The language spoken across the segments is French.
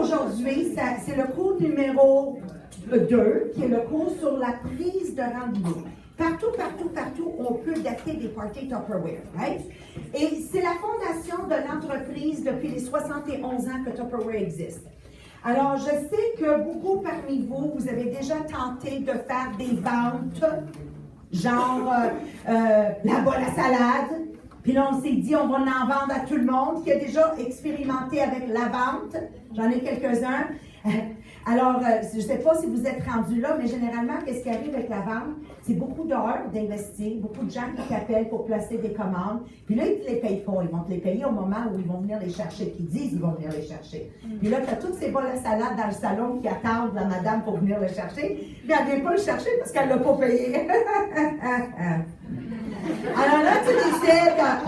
aujourd'hui, c'est le cours numéro 2, qui est le cours sur la prise de rendez-vous. Partout, on peut dater des parties Tupperware, right? Et c'est la fondation de l'entreprise depuis les 71 ans que Tupperware existe. Alors, je sais que beaucoup parmi vous, vous avez déjà tenté de faire des ventes, genre la boîte à salade. Puis là, on s'est dit, on va en vendre à tout le monde, qui a déjà expérimenté avec la vente. J'en ai quelques-uns. Alors, je ne sais pas si vous êtes rendus là, mais généralement, qu'est-ce qui arrive avec la vente? C'est beaucoup d'heures d'investir, beaucoup de gens qui t'appellent pour placer des commandes. Puis là, ils ne te les payent pas. Ils vont te les payer au moment où ils vont venir les chercher, qu'ils disent qu'ils vont venir les chercher. Puis là, tu as toutes ces bols à salade dans le salon qui attendent la madame pour venir le chercher. Puis elle ne vient pas le chercher parce qu'elle ne l'a pas payé. Alors là, tu décides, ben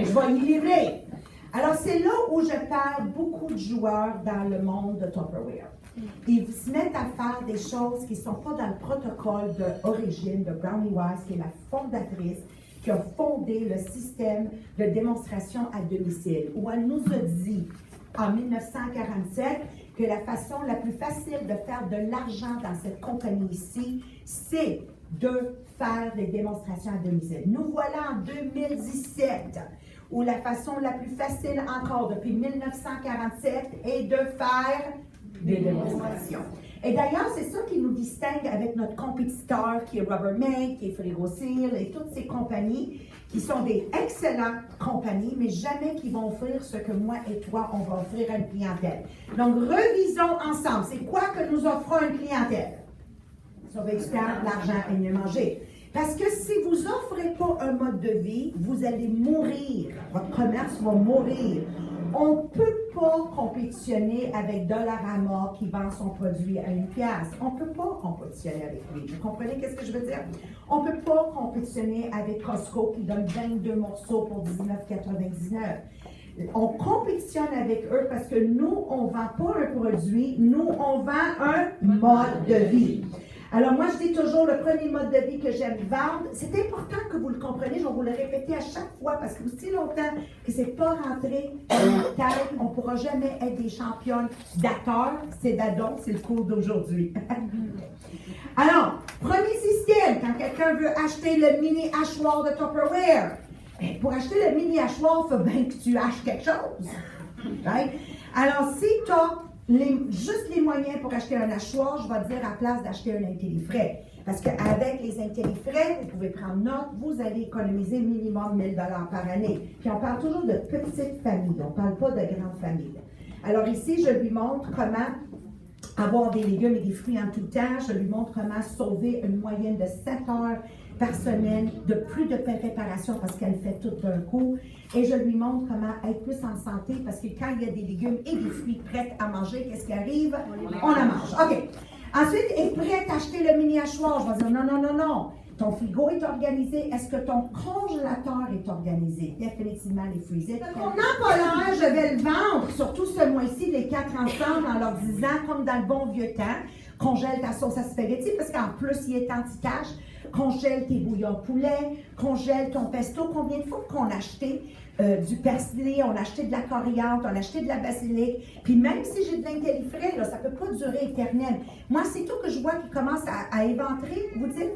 je vais y livrer. Alors, c'est là où je parle beaucoup de joueurs dans le monde de Tupperware. Ils se mettent à faire des choses qui ne sont pas dans le protocole d'origine de Brownie Wise, qui est la fondatrice, qui a fondé le système de démonstration à domicile, où elle nous a dit, en 1947, que la façon la plus facile de faire de l'argent dans cette compagnie ici, c'est de faire des démonstrations à domicile. Nous voilà en 2017, où la façon la plus facile encore depuis 1947 est de faire des démonstrations. Et d'ailleurs, c'est ça qui nous distingue avec notre compétiteur qui est Rubbermaid, qui est Frigo-Seal et toutes ces compagnies qui sont des excellentes compagnies, mais jamais qui vont offrir ce que moi et toi, on va offrir à une clientèle. Donc, revisons ensemble. C'est quoi que nous offrons à une clientèle? Sauver du temps, l'argent et mieux manger. Parce que si vous n'offrez pas un mode de vie, vous allez mourir. Votre commerce va mourir. On ne peut pas compétitionner avec Dollarama qui vend son produit à 1$. On ne peut pas compétitionner avec lui. Vous comprenez qu'est-ce que je veux dire? On ne peut pas compétitionner avec Costco qui donne 22 morceaux pour $19,99. On compétitionne avec eux parce que nous, on ne vend pas un produit, nous, on vend un mode de vie. Alors moi, je dis toujours, le premier mode de vie que j'aime vendre, c'est important que vous le compreniez, je vais vous le répéter à chaque fois, parce que aussi longtemps que c'est pas rentré dans notre tête, on ne pourra jamais être des championnes d'acteurs, c'est d'adon, c'est le cours d'aujourd'hui. Alors, premier système, quand quelqu'un veut acheter le mini hachoir de Tupperware, bien, pour acheter le mini hachoir, il faut bien que tu achètes quelque chose. Right? Alors, si tu as juste les moyens pour acheter un hachoir, je vais te dire à la place d'acheter un intellifrais. Parce qu'avec les intellifrais, vous pouvez prendre note, vous allez économiser minimum 1 000 $ par année. Puis on parle toujours de petites familles, on ne parle pas de grandes familles. Alors ici, je lui montre comment avoir des légumes et des fruits en tout temps. Je lui montre comment sauver une moyenne de 7 heures par semaine de plus de préparation parce qu'elle fait tout d'un coup. Et je lui montre comment être plus en santé parce que quand il y a des légumes et des fruits prêts à manger, qu'est-ce qui arrive? On en mange. OK. Ensuite, est prête à acheter le mini hachoir. Je vais dire non. Ton frigo est organisé. Est-ce que ton congélateur est organisé? Définitivement, les freezers. Mon empolaire, je vais le vendre, surtout ce mois-ci, les 4 ensemble, en leur disant, comme dans le bon vieux temps, congèle ta sauce à spaghetti, parce qu'en plus, il est anti-tache. Congèle tes bouillons de poulet, congèle ton pesto. Combien de fois qu'on a acheté du persil, on a acheté de la coriandre, on a acheté de la basilic. Puis même si j'ai de l'intellifrais, là, ça ne peut pas durer éternel. Moi, c'est tout que je vois qui commence à éventrer, vous dites?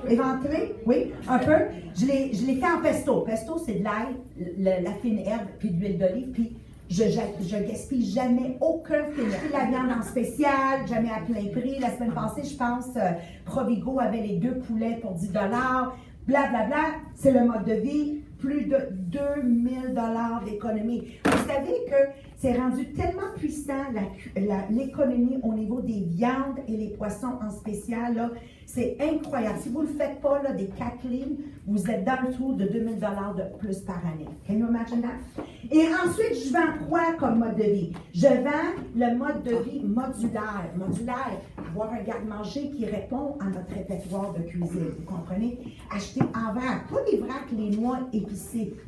Éventrer, oui, un peu. Je l'ai fait en pesto. Pesto, c'est de l'ail, la fine herbe, puis de l'huile d'olive, puis je gaspille jamais aucun fini. La viande en spécial, jamais à plein prix. La semaine passée, je pense, Provigo avait les 2 poulets pour 10 $. Blablabla, c'est le mode de vie. Plus de 2 000 $ d'économie. Vous savez que c'est rendu tellement puissant l'économie au niveau des viandes et les poissons en spécial. Là, c'est incroyable. Si vous ne le faites pas, là, des 4 livres, vous êtes dans le trou de 2 000 $ de plus par année. Can you imagine that? Et ensuite, je vends quoi comme mode de vie? Je vends le mode de vie modulaire. Modulaire, avoir un garde-manger qui répond à notre répertoire de cuisine. Vous comprenez? Acheter en vrac. Pas les vracs, les noix épicées.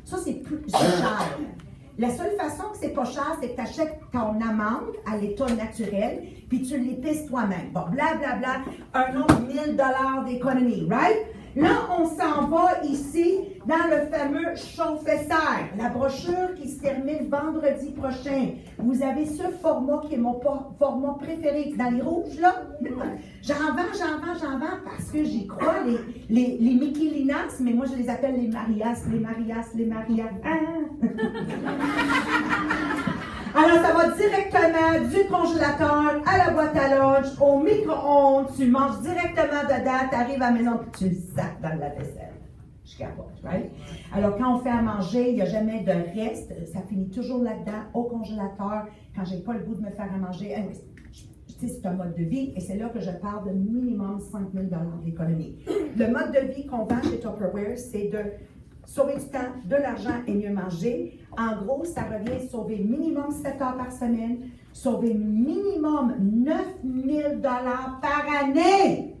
Ça, c'est plus cher. La seule façon que c'est pas cher, c'est que tu achètes ton amande à l'état naturel, puis tu l'épices toi-même. Bon, blablabla, un autre 1 000 $ d'économie, right? Là, on s'en va ici dans le fameux chauffe-serre, la brochure qui se termine vendredi prochain. Vous avez ce format qui est mon format préféré. Dans les rouges, là, j'en vends parce que j'y crois, les Mickey Linas, mais moi je les appelle les Marias. Alors, ça va directement du congélateur à la boîte à lunch, au micro-ondes, tu manges directement dedans, tu arrives à la maison et tu le sacs dans la vaisselle. Je capote, right? Alors, quand on fait à manger, il n'y a jamais de reste, ça finit toujours là-dedans, au congélateur, quand j'ai pas le goût de me faire à manger. C'est un mode de vie et c'est là que je parle de minimum 5 000 d'économie. Le mode de vie qu'on vend chez Tupperware, c'est de sauver du temps, de l'argent et mieux manger. En gros, ça revient à sauver minimum 7 heures par semaine, sauver minimum 9 000 par année.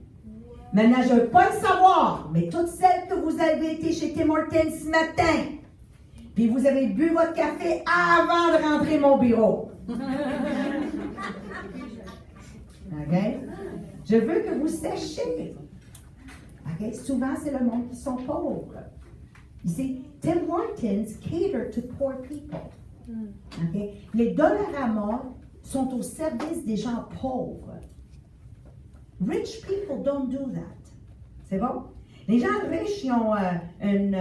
Maintenant, je ne veux pas le savoir, mais toutes celles que vous avez été chez Tim Hortons ce matin, puis vous avez bu votre café avant de rentrer mon bureau. OK? Je veux que vous sachiez. OK? Souvent, c'est le monde qui sont pauvres. You see, Tim Hortons cater to poor people. Okay? Les Dollarama sont au service des gens pauvres. Rich people don't do that. C'est bon? Les gens riches, ils ont une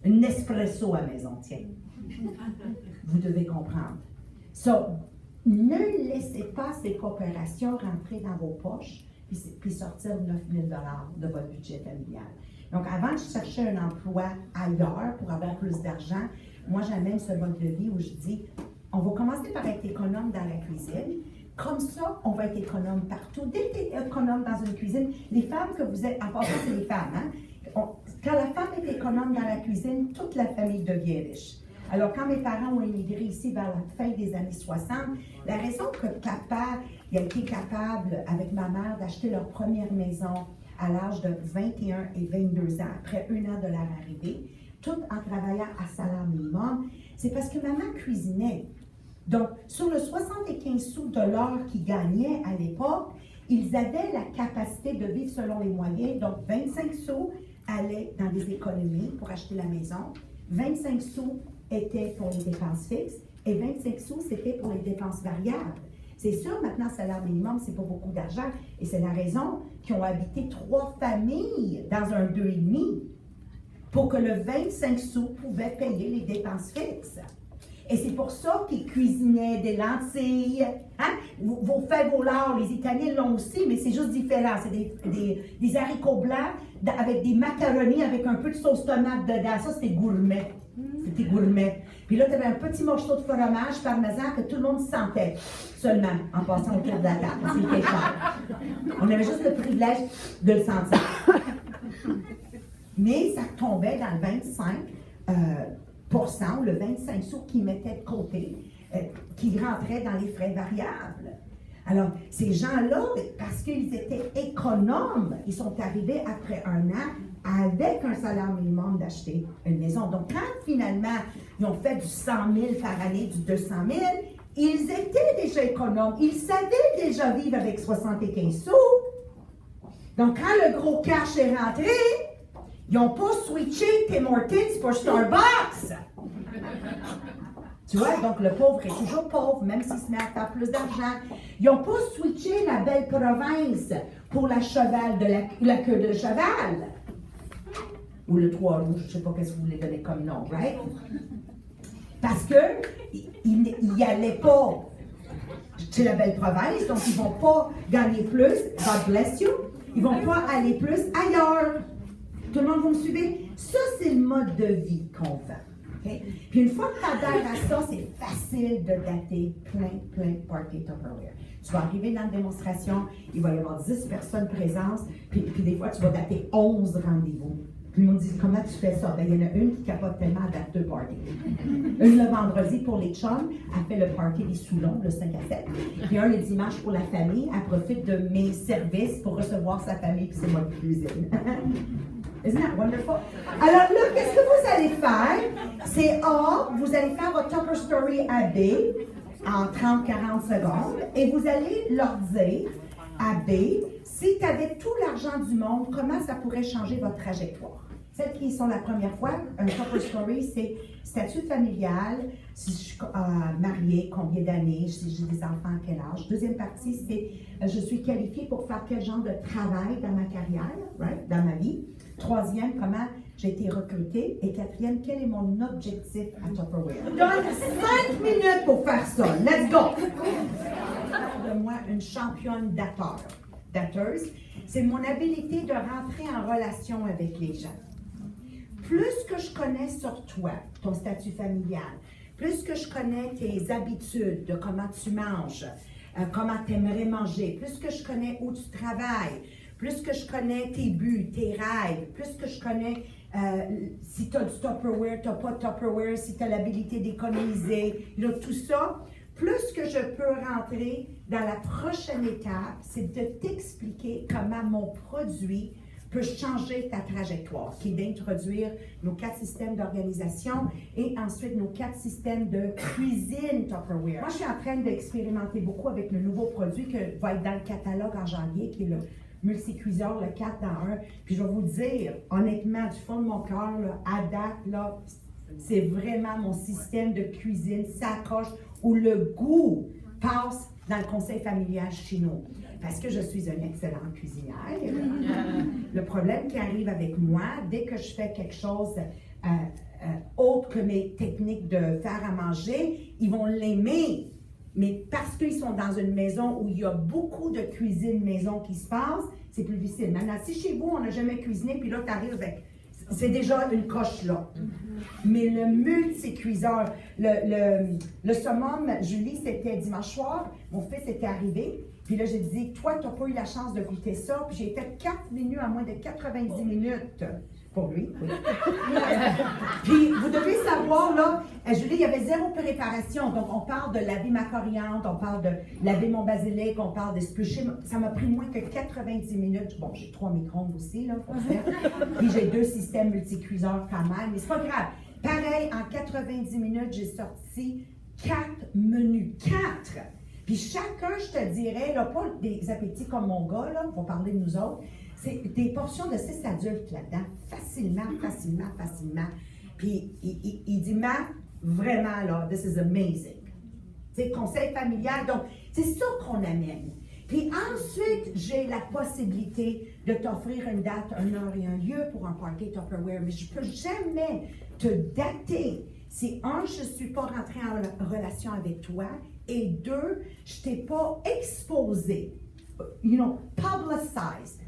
Nespresso à la maison, tiens. Vous devez comprendre. So, ne laissez pas ces coopérations rentrer dans vos poches puis sortir 9 000 de votre budget familial. Donc, avant de chercher un emploi ailleurs pour avoir plus d'argent, moi, j'amène ce mode de vie où je dis, on va commencer par être économe dans la cuisine. Comme ça, on va être économe partout. Dès que tu es économe dans une cuisine, les femmes que vous êtes, en passant, c'est les femmes, hein? Quand la femme est économe dans la cuisine, toute la famille devient riche. Alors, quand mes parents ont émigré ici vers la fin des années 60, la raison que papa a été capable, avec ma mère, d'acheter leur première maison à l'âge de 21 et 22 ans, après 1 an de leur arrivée, tout en travaillant à salaire minimum, c'est parce que maman cuisinait. Donc, sur le 75 sous de l'heure qu'ils gagnaient à l'époque, ils avaient la capacité de vivre selon les moyens. Donc, 25 sous allaient dans les économies pour acheter la maison, 25 sous étaient pour les dépenses fixes et 25 sous, c'était pour les dépenses variables. C'est sûr, maintenant, le salaire minimum, c'est pas beaucoup d'argent. Et c'est la raison qu'ils ont habité 3 familles dans un 2,5 pour que le 25 sous pouvait payer les dépenses fixes. Et c'est pour ça qu'ils cuisinaient des lentilles. Hein? Vos fèves au lard, les Italiens l'ont aussi, mais c'est juste différent. C'est des haricots blancs avec des macaronis avec un peu de sauce tomate dedans. Ça, c'était gourmet. C'était gourmet. Puis là, tu avais un petit morceau de fromage parmesan que tout le monde sentait seulement en passant autour de la table. C'était cher. On avait juste le privilège de le sentir. Mais ça tombait dans le 25 ou le 25 sous qu'ils mettaient de côté, qui rentraient dans les frais variables. Alors, ces gens-là, parce qu'ils étaient économes, ils sont arrivés après 1 an avec un salaire minimum d'acheter une maison. Donc, quand finalement, ils ont fait du 100 000 par année, du 200 000, ils étaient déjà économes. Ils savaient déjà vivre avec 75 sous. Donc, quand le gros cash est rentré, ils n'ont pas switché Tim Hortons pour Starbucks. Tu vois, donc le pauvre est toujours pauvre, même s'il se met à faire plus d'argent. Ils n'ont pas switché la belle province pour la cheval la queue de cheval. Ou le 3 rouge, je ne sais pas qu'est-ce que vous voulez donner comme nom, right? Parce qu'ils n'y allaient pas chez la belle province, donc ils ne vont pas gagner plus, God bless you, ils ne vont pas aller plus ailleurs. Tout le monde, vous me suivez? Ça, c'est le mode de vie qu'on fait. Okay? Puis une fois que tu adhères à ça, c'est facile de dater plein de parties Tupperware. Tu vas arriver dans la démonstration, il va y avoir 10 personnes présentes, puis des fois, tu vas dater 11 rendez-vous. Puis ils m'ont dit, comment tu fais ça? Bien, il y en a une qui capote tellement à date 2 parties. Une le vendredi pour les chums, elle fait le party des Soulons, le 5 à 7. Puis un le dimanche pour la famille, elle profite de mes services pour recevoir sa famille, puis c'est moi qui cuisine. Isn't that wonderful? Alors là, qu'est-ce que vous allez faire? C'est A, vous allez faire votre Tupper Story à B en 30-40 secondes et vous allez leur dire à B, Si tu avais tout l'argent du monde, comment ça pourrait changer votre trajectoire? Celles qui sont la première fois, un Topper Story, c'est statut familial, si je suis mariée, combien d'années, si j'ai des enfants, à quel âge. Deuxième partie, c'est je suis qualifiée pour faire quel genre de travail dans ma carrière, right, dans ma vie. Troisième, comment j'ai été recrutée. Et quatrième, quel est mon objectif à Tupperware? Je donne 5 minutes pour faire ça. Let's go! De moi, une championne datteuse, c'est mon habilité de rentrer en relation avec les gens. Plus que je connais sur toi, ton statut familial, plus que je connais tes habitudes, de comment tu manges, comment tu aimerais manger, plus que je connais où tu travailles, plus que je connais tes buts, tes rêves, plus que je connais si tu as du Tupperware, tu n'as pas de Tupperware, si tu as l'habilité d'économiser, tout ça, plus que je peux rentrer dans la prochaine étape, c'est de t'expliquer comment mon produit peut changer ta trajectoire, qui est d'introduire nos 4 systèmes d'organisation et ensuite nos 4 systèmes de cuisine Tupperware. Moi, je suis en train d'expérimenter beaucoup avec le nouveau produit qui va être dans le catalogue en janvier, qui est le multicuiseur, le 4 dans 1. Puis je vais vous dire, honnêtement, du fond de mon cœur, à date, là, c'est vraiment mon système de cuisine, sacoche, où le goût passe dans le conseil familial chez nous. Parce que je suis une excellente cuisinière. Le problème qui arrive avec moi, dès que je fais quelque chose autre que mes techniques de faire à manger, ils vont l'aimer. Mais parce qu'ils sont dans une maison où il y a beaucoup de cuisine maison qui se passe, c'est plus difficile. Maintenant, si chez vous, on n'a jamais cuisiné, puis là, tu arrives avec... C'est déjà une coche là. Mais le multi-cuiseur, le summum, Julie, c'était dimanche soir, mon fils était arrivé, puis là, j'ai dit, toi, tu n'as pas eu la chance de goûter ça, puis j'ai fait 4 menus à moins de 90 minutes pour lui. Oui. Puis, vous devez savoir, là, Julie, il y avait 0 préparation, donc on parle de laver ma coriandre, on parle de laver mon basilic, on parle d'esplucher, ça m'a pris moins que 90 minutes. Bon, j'ai 3 micro-ondes aussi, là, pour faire. Puis j'ai 2 systèmes multicuiseurs quand même, mais c'est pas grave. Pareil, en 90 minutes, j'ai sorti 4 menus. 4! Puis chacun, je te dirais, là, pas des appétits comme mon gars, là, pour parler de nous autres, c'est des portions de 6 adultes là-dedans, facilement. Puis il dit, ma, vraiment, là, this is amazing. C'est conseil familial, donc c'est ça qu'on amène. Puis ensuite, j'ai la possibilité de t'offrir une date, un heure et un lieu pour un party Tupperware, mais je ne peux jamais te dater si, un, je ne suis pas rentrée en relation avec toi, et 2, je ne t'ai pas exposé, publicized,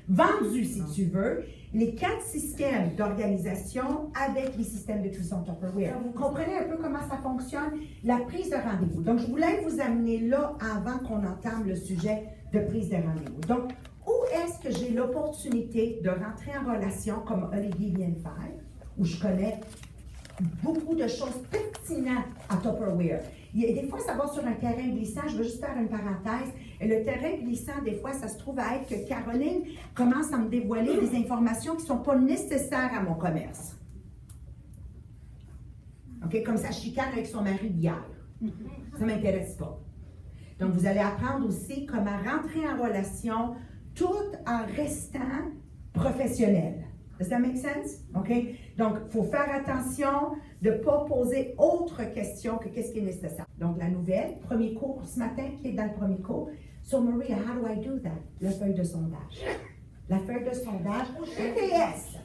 vendu, si tu veux, les 4 systèmes d'organisation avec les systèmes de cuisson Tupperware. Vous comprenez un peu comment ça fonctionne? La prise de rendez-vous. Donc, je voulais vous amener là avant qu'on entame le sujet de prise de rendez-vous. Donc, où est-ce que j'ai l'opportunité de rentrer en relation, comme Olivier vient de faire, où je connais beaucoup de choses pertinentes à Tupperware. Des fois, ça va sur un terrain glissant. Je veux juste faire une parenthèse. Et le terrain glissant, des fois, ça se trouve à être que Caroline commence à me dévoiler des informations qui ne sont pas nécessaires à mon commerce. OK? Comme ça chicane avec son mari d'hier. Ça ne m'intéresse pas. Donc, vous allez apprendre aussi comment rentrer en relation tout en restant professionnel. Does that make sense? OK? Donc, il faut faire attention de ne pas poser autre question que qu'est-ce qui est nécessaire. Donc, la nouvelle, premier cours ce matin, qui est dans le premier cours. So, Maria, how do I do that? La feuille de sondage. La feuille de sondage, GPS.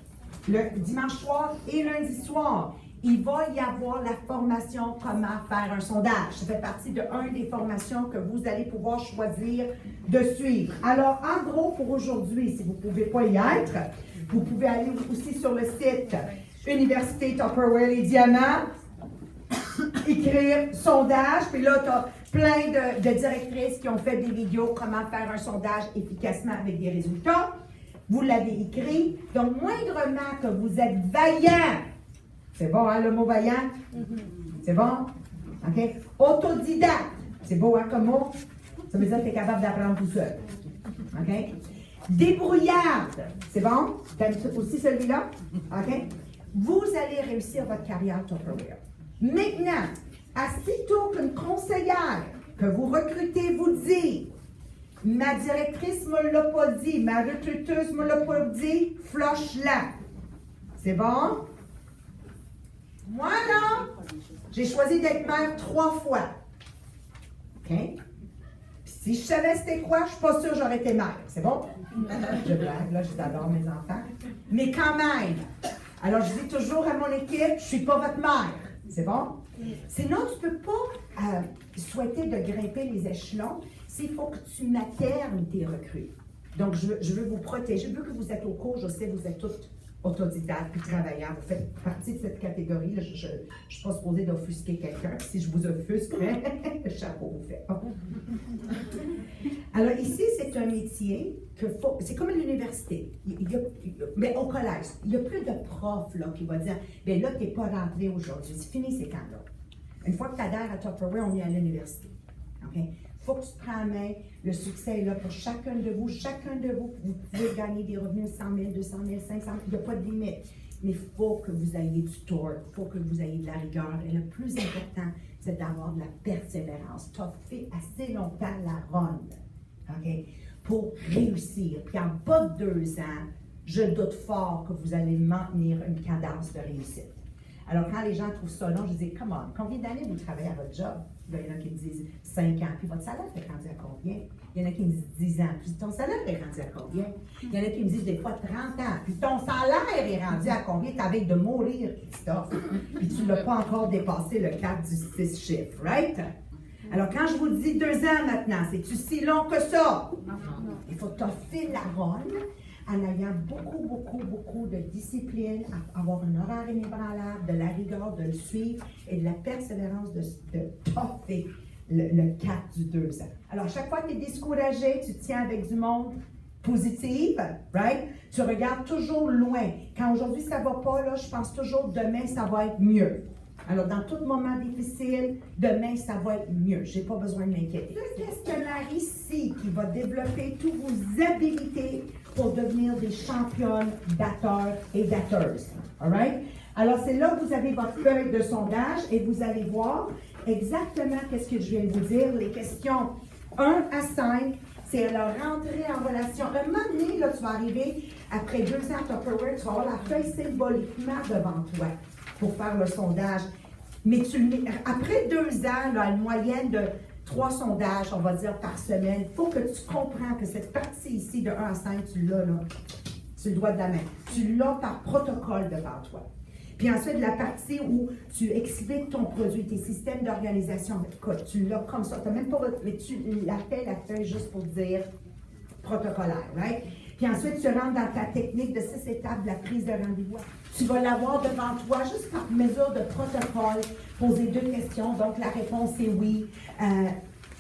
Le dimanche soir et lundi soir, il va y avoir la formation comment faire un sondage. Ça fait partie de une des formations que vous allez pouvoir choisir de suivre. Alors, en gros, pour aujourd'hui, si vous ne pouvez pas y être, vous pouvez aller aussi sur le site Université Tupperware les Diamants, écrire sondage, puis là, tu as plein de directrices qui ont fait des vidéos comment faire un sondage efficacement avec des résultats. Vous l'avez écrit. Donc, moindrement que vous êtes vaillant, c'est bon, hein, le mot vaillant? C'est bon? OK? Autodidacte, c'est beau, hein, comme mot? Ça veut dire que tu es capable d'apprendre tout seul. OK? Débrouillarde, c'est bon? T'aimes aussi celui-là? OK? Vous allez réussir votre carrière Tupperware. Maintenant, aussitôt qu'une conseillère que vous recrutez vous dit Ma directrice me l'a pas dit, ma recruteuse me l'a pas dit, flush-la. C'est bon? Moi, là, j'ai choisi d'être mère 3 fois. OK? Puis si je savais c'était quoi, je suis pas sûre que j'aurais été mère. C'est bon? Je blague, là, j'adore mes enfants. Mais quand même. Alors, je dis toujours à mon équipe, je suis pas votre mère. C'est bon? Sinon, tu peux pas souhaiter de grimper les échelons s'il faut que tu maternes tes recrues. Donc, je veux vous protéger. Vu que vous êtes au cours, je sais que vous êtes toutes autodidactes puis travailleurs. Vous faites partie de cette catégorie. Là, je ne suis pas supposée d'offusquer quelqu'un. Si je vous offusque, chapeau vous fait. Alors, ici, c'est un métier que faut. C'est comme à l'université. Mais au collège, il y a plus de profs là, qui vont dire bien là, tu n'es pas rentré aujourd'hui. C'est fini ces camps-là. Une fois que tu adhères à Tupperware, on est à l'université. OK? Il faut que tu te prends en main. Le succès est là pour chacun de vous. Chacun de vous, vous pouvez gagner des revenus 100 000, 200 000, 500 000. Il n'y a pas de limite. Mais il faut que vous ayez du torque. Il faut que vous ayez de la rigueur. Et le plus important, c'est d'avoir de la persévérance. Tu as fait assez longtemps la ronde. OK? Pour réussir. Puis en bas de 2 ans, je doute fort que vous allez maintenir une cadence de réussite. Alors, quand les gens trouvent ça long, je dis, come on, combien d'années vous travaillez à votre job? Il y en a qui me disent 5 ans. Puis votre salaire est rendu à combien? Il y en a qui me disent 10 ans. Puis ton salaire est rendu à combien? Il y en a qui me disent des fois 30 ans. Puis ton salaire est rendu à combien? Tu avais de mourir, Christophe. Puis tu ne l'as pas encore dépassé le cap du 6 chiffres, right? Alors, quand je vous dis 2 ans maintenant, c'est-tu si long que ça? Non. Il faut t'offrir la ronde en ayant beaucoup de discipline, avoir un horaire inébranlable, de la rigueur, de le suivre et de la persévérance de toffer le cap du 2 ans. Alors, chaque fois que tu es découragé, tu tiens avec du monde positif, right? Tu regardes toujours loin. Quand aujourd'hui ça va pas, là, je pense toujours demain ça va être mieux. Alors, dans tout moment difficile, demain, ça va être mieux. Je n'ai pas besoin de m'inquiéter. Le questionnaire ici qui va développer toutes vos habilités pour devenir des championnes d'atteurs et d'atteuses. All right? Alors, c'est là que vous avez votre feuille de sondage et vous allez voir exactement qu'est-ce que je viens de vous dire. Les questions 1 à 5, c'est leur rentrée en relation. Un moment donné, là, tu vas arriver, après 2 ans à Tupperware, tu vas avoir la feuille symboliquement devant toi pour faire le sondage. Mais après 2 ans, là, une moyenne de 3 sondages, on va dire, par semaine, il faut que tu comprends que cette partie ici de 1 à 5, tu l'as là, sur le doigt de la main. Tu l'as par protocole devant toi. Puis ensuite, la partie où tu expliques ton produit, tes systèmes d'organisation, écoute, tu l'as comme ça. Tu n'as même pas, mais tu la fais juste pour dire protocolaire, right? Puis ensuite, tu rentres dans ta technique de 6 étapes de la prise de rendez-vous. Tu vas l'avoir devant toi juste par mesure de protocole, poser 2 questions. Donc, la réponse est oui.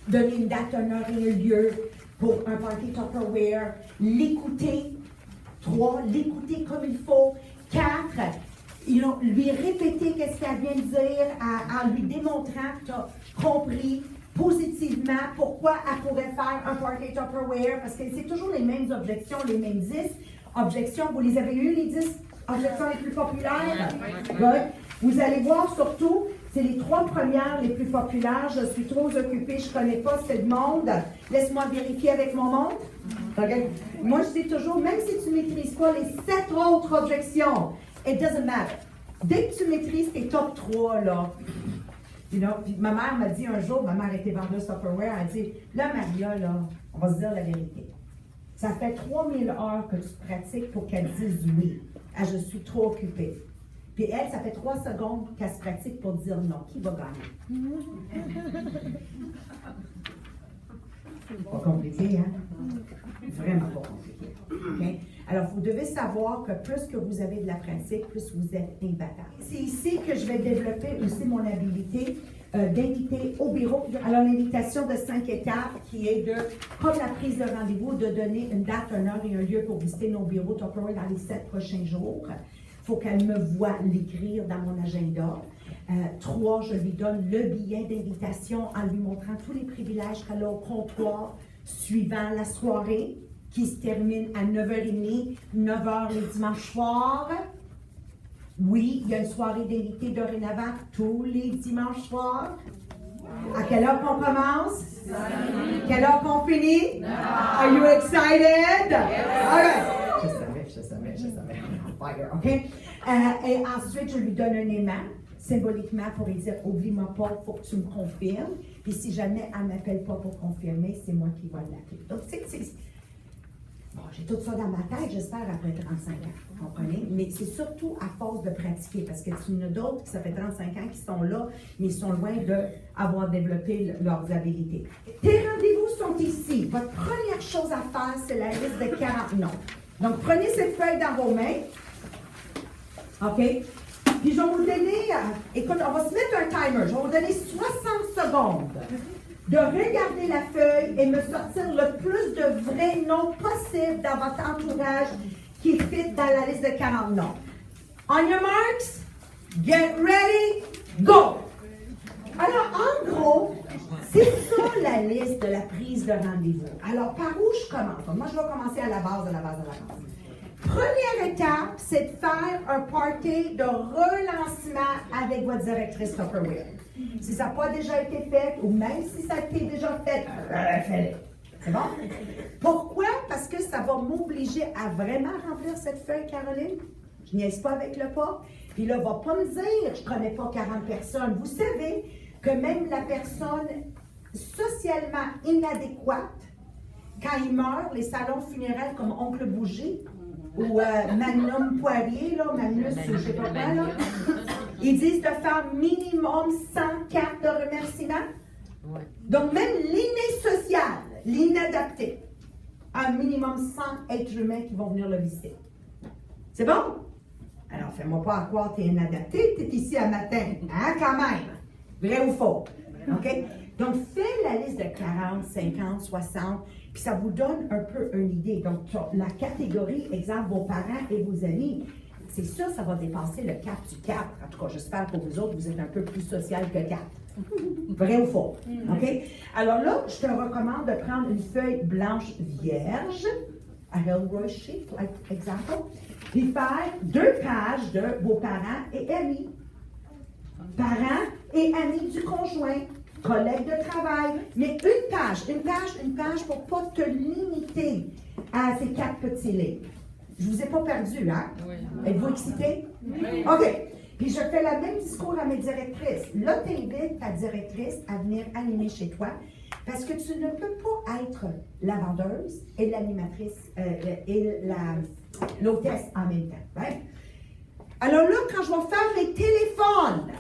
Donner une date, un heure et un lieu pour un party Tupperware. L'écouter. 3, l'écouter comme il faut. 4, lui répéter qu'est-ce qu'elle vient de dire en lui démontrant que tu as compris positivement pourquoi elle pourrait faire un party Tupperware, parce que c'est toujours les mêmes objections, les mêmes 10 objections. Vous les avez eues, les 10 objections les plus populaires? Good. Vous allez voir surtout, c'est les 3 premières les plus populaires. Je suis trop occupée, je ne connais pas ce monde. Laisse-moi vérifier avec mon monde. Okay. Moi, je dis toujours, même si tu ne maîtrises pas les 7 autres objections, it doesn't matter. Dès que tu maîtrises tes top 3, là, you know, puis ma mère m'a dit un jour, ma mère était vendeuse Tupperware, elle a dit, là, Maria, là, on va se dire la vérité. Ça fait 3000 heures que tu pratiques pour qu'elle dise oui. Ah, je suis trop occupée. Puis elle, ça fait 3 secondes qu'elle se pratique pour dire non. Qui va gagner? Pas compliqué, hein? Vraiment pas compliqué. Okay? Alors, vous devez savoir que plus que vous avez de la pratique, plus vous êtes imbattable. C'est ici que je vais développer aussi mon habilité d'inviter au bureau. Alors, l'invitation de 5 étapes qui est de, comme la prise de rendez-vous, de donner une date, une heure et un lieu pour visiter nos bureaux Tupperware dans les 7 prochains jours. Il faut qu'elle me voie l'écrire dans mon agenda. 3, je lui donne le billet d'invitation en lui montrant tous les privilèges qu'elle a au comptoir suivant la soirée qui se termine à 9h30, 9h les dimanches soirs. Oui, il y a une soirée d'invités dorénavant tous les dimanches soirs. À quelle heure qu'on commence? Quelle heure qu'on finit? Are you excited? All right. Je savais. Fire, OK? Et ensuite, je lui donne un aimant, symboliquement, pour lui dire, oublie-moi pas, il faut que tu me confirmes. Puis si jamais elle ne m'appelle pas pour confirmer, c'est moi qui vais l'appeler. Donc, bon, j'ai tout ça dans ma tête, j'espère, après 35 ans, vous comprenez? Mais c'est surtout à force de pratiquer, parce que il y en a d'autres qui, ça fait 35 ans, qui sont là, mais ils sont loin d'avoir développé leurs habilités. Tes rendez-vous sont ici. Votre première chose à faire, c'est la liste de 40 noms. Donc, prenez cette feuille dans vos mains. OK? Puis, je vais vous donner, écoute, on va se mettre un timer. Je vais vous donner 60 secondes de regarder la feuille et me sortir le plus de vrais noms possible dans votre entourage qui fit dans la liste de 40 noms. On your marks, get ready, go! Alors, en gros, c'est ça la liste de la prise de rendez-vous. Alors, par où je commence? Donc, moi, je vais commencer à la base. Première étape, c'est de faire un party de relancement avec votre directrice Tupperware. Si ça n'a pas déjà été fait, ou même si ça a été déjà fait, faites-le. C'est bon? Pourquoi? Parce que ça va m'obliger à vraiment remplir cette feuille, Caroline. Je niaise pas avec le pas. Puis là, il ne va pas me dire, je ne connais pas 40 personnes. Vous savez que même la personne socialement inadéquate, quand il meurt, les salons funéraires comme Oncle Bougie, ou Magnum Poirier, là, Magnus, je ne sais pas quoi, là, ils disent de faire minimum 100 cartes de remerciement. Ouais. Donc, même l'inné social, l'inadapté, un minimum 100 êtres humains qui vont venir le visiter. C'est bon? Alors, fais-moi pas croire que tu es inadapté, tu es ici à matin, hein, quand même. Vrai ou faux? OK? Donc, fais la liste de 40, 50, 60, puis ça vous donne un peu une idée. Donc, la catégorie, exemple, vos parents et vos amis, c'est sûr, ça va dépasser le cap du 4. En tout cas, j'espère pour vous autres, vous êtes un peu plus social que 4. Vrai ou faux? OK? Alors là, je te recommande de prendre une feuille blanche vierge, à Elroy Sheet, par exemple, puis faire 2 pages de vos parents et amis. Parents et amis du conjoint, collègues de travail, mais une page pour ne pas te limiter à ces 4 petits livres. Je ne vous ai pas perdu, hein? Oui. Êtes-vous excités? Oui. OK. Puis je fais le même discours à mes directrices. Là, tu invites ta directrice à venir animer chez toi parce que tu ne peux pas être la vendeuse et l'animatrice et l'hôtesse en même temps. Right? Alors là, quand je vais faire les téléphones,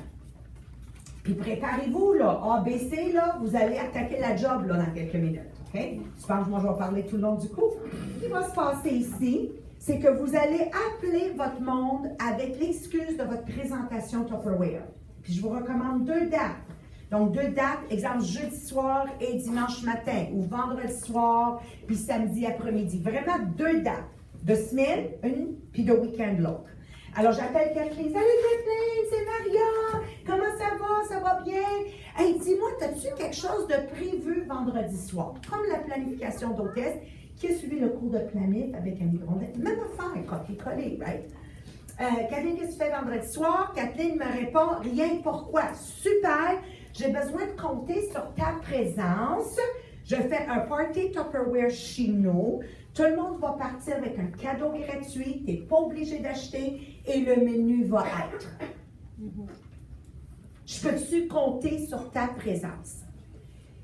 puis préparez-vous, là, ABC, là, vous allez attaquer la job là, dans quelques minutes. OK? Tu penses que moi, je vais parler tout le long du cours? Ce qui va se passer ici, c'est que vous allez appeler votre monde avec l'excuse de votre présentation Tupperware. Puis je vous recommande 2 dates. Donc, 2 dates, exemple, jeudi soir et dimanche matin, ou vendredi soir, puis samedi après-midi. Vraiment 2 dates. De semaine, une, puis de week-end, l'autre. Alors, j'appelle Kathleen. Salut Kathleen, c'est Maria. Comment ça va? Ça va bien? Hey, dis-moi, as-tu quelque chose de prévu vendredi soir? Comme la planification d'hôtesse qui a suivi le cours de planif avec Annie Grondin. Même affaire, copier-coller, right? Kathleen, qu'est-ce que tu fais vendredi soir? Kathleen me répond, rien, pourquoi? Super, j'ai besoin de compter sur ta présence. Je fais un party Tupperware chez nous. Tout le monde va partir avec un cadeau gratuit. Tu n'es pas obligé d'acheter et le menu va être. Je peux-tu compter sur ta présence?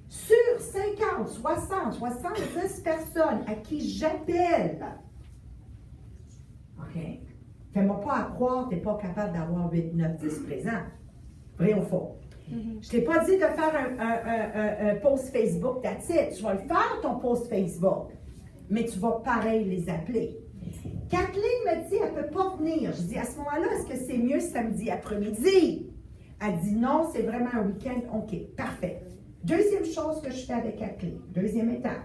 Sur 50, 60, 70 personnes à qui j'appelle, OK? Fais-moi pas à croire que tu n'es pas capable d'avoir 8, 9, 10 présents. Vrai ou faux? Je ne t'ai pas dit de faire un post Facebook, that's it. Tu vas le faire, ton post Facebook, mais tu vas pareil les appeler. Kathleen me dit, elle ne peut pas venir. Je dis, à ce moment-là, est-ce que c'est mieux samedi après-midi? Elle dit, non, c'est vraiment un week-end. OK, parfait. Deuxième chose que je fais avec Kathleen, deuxième étape.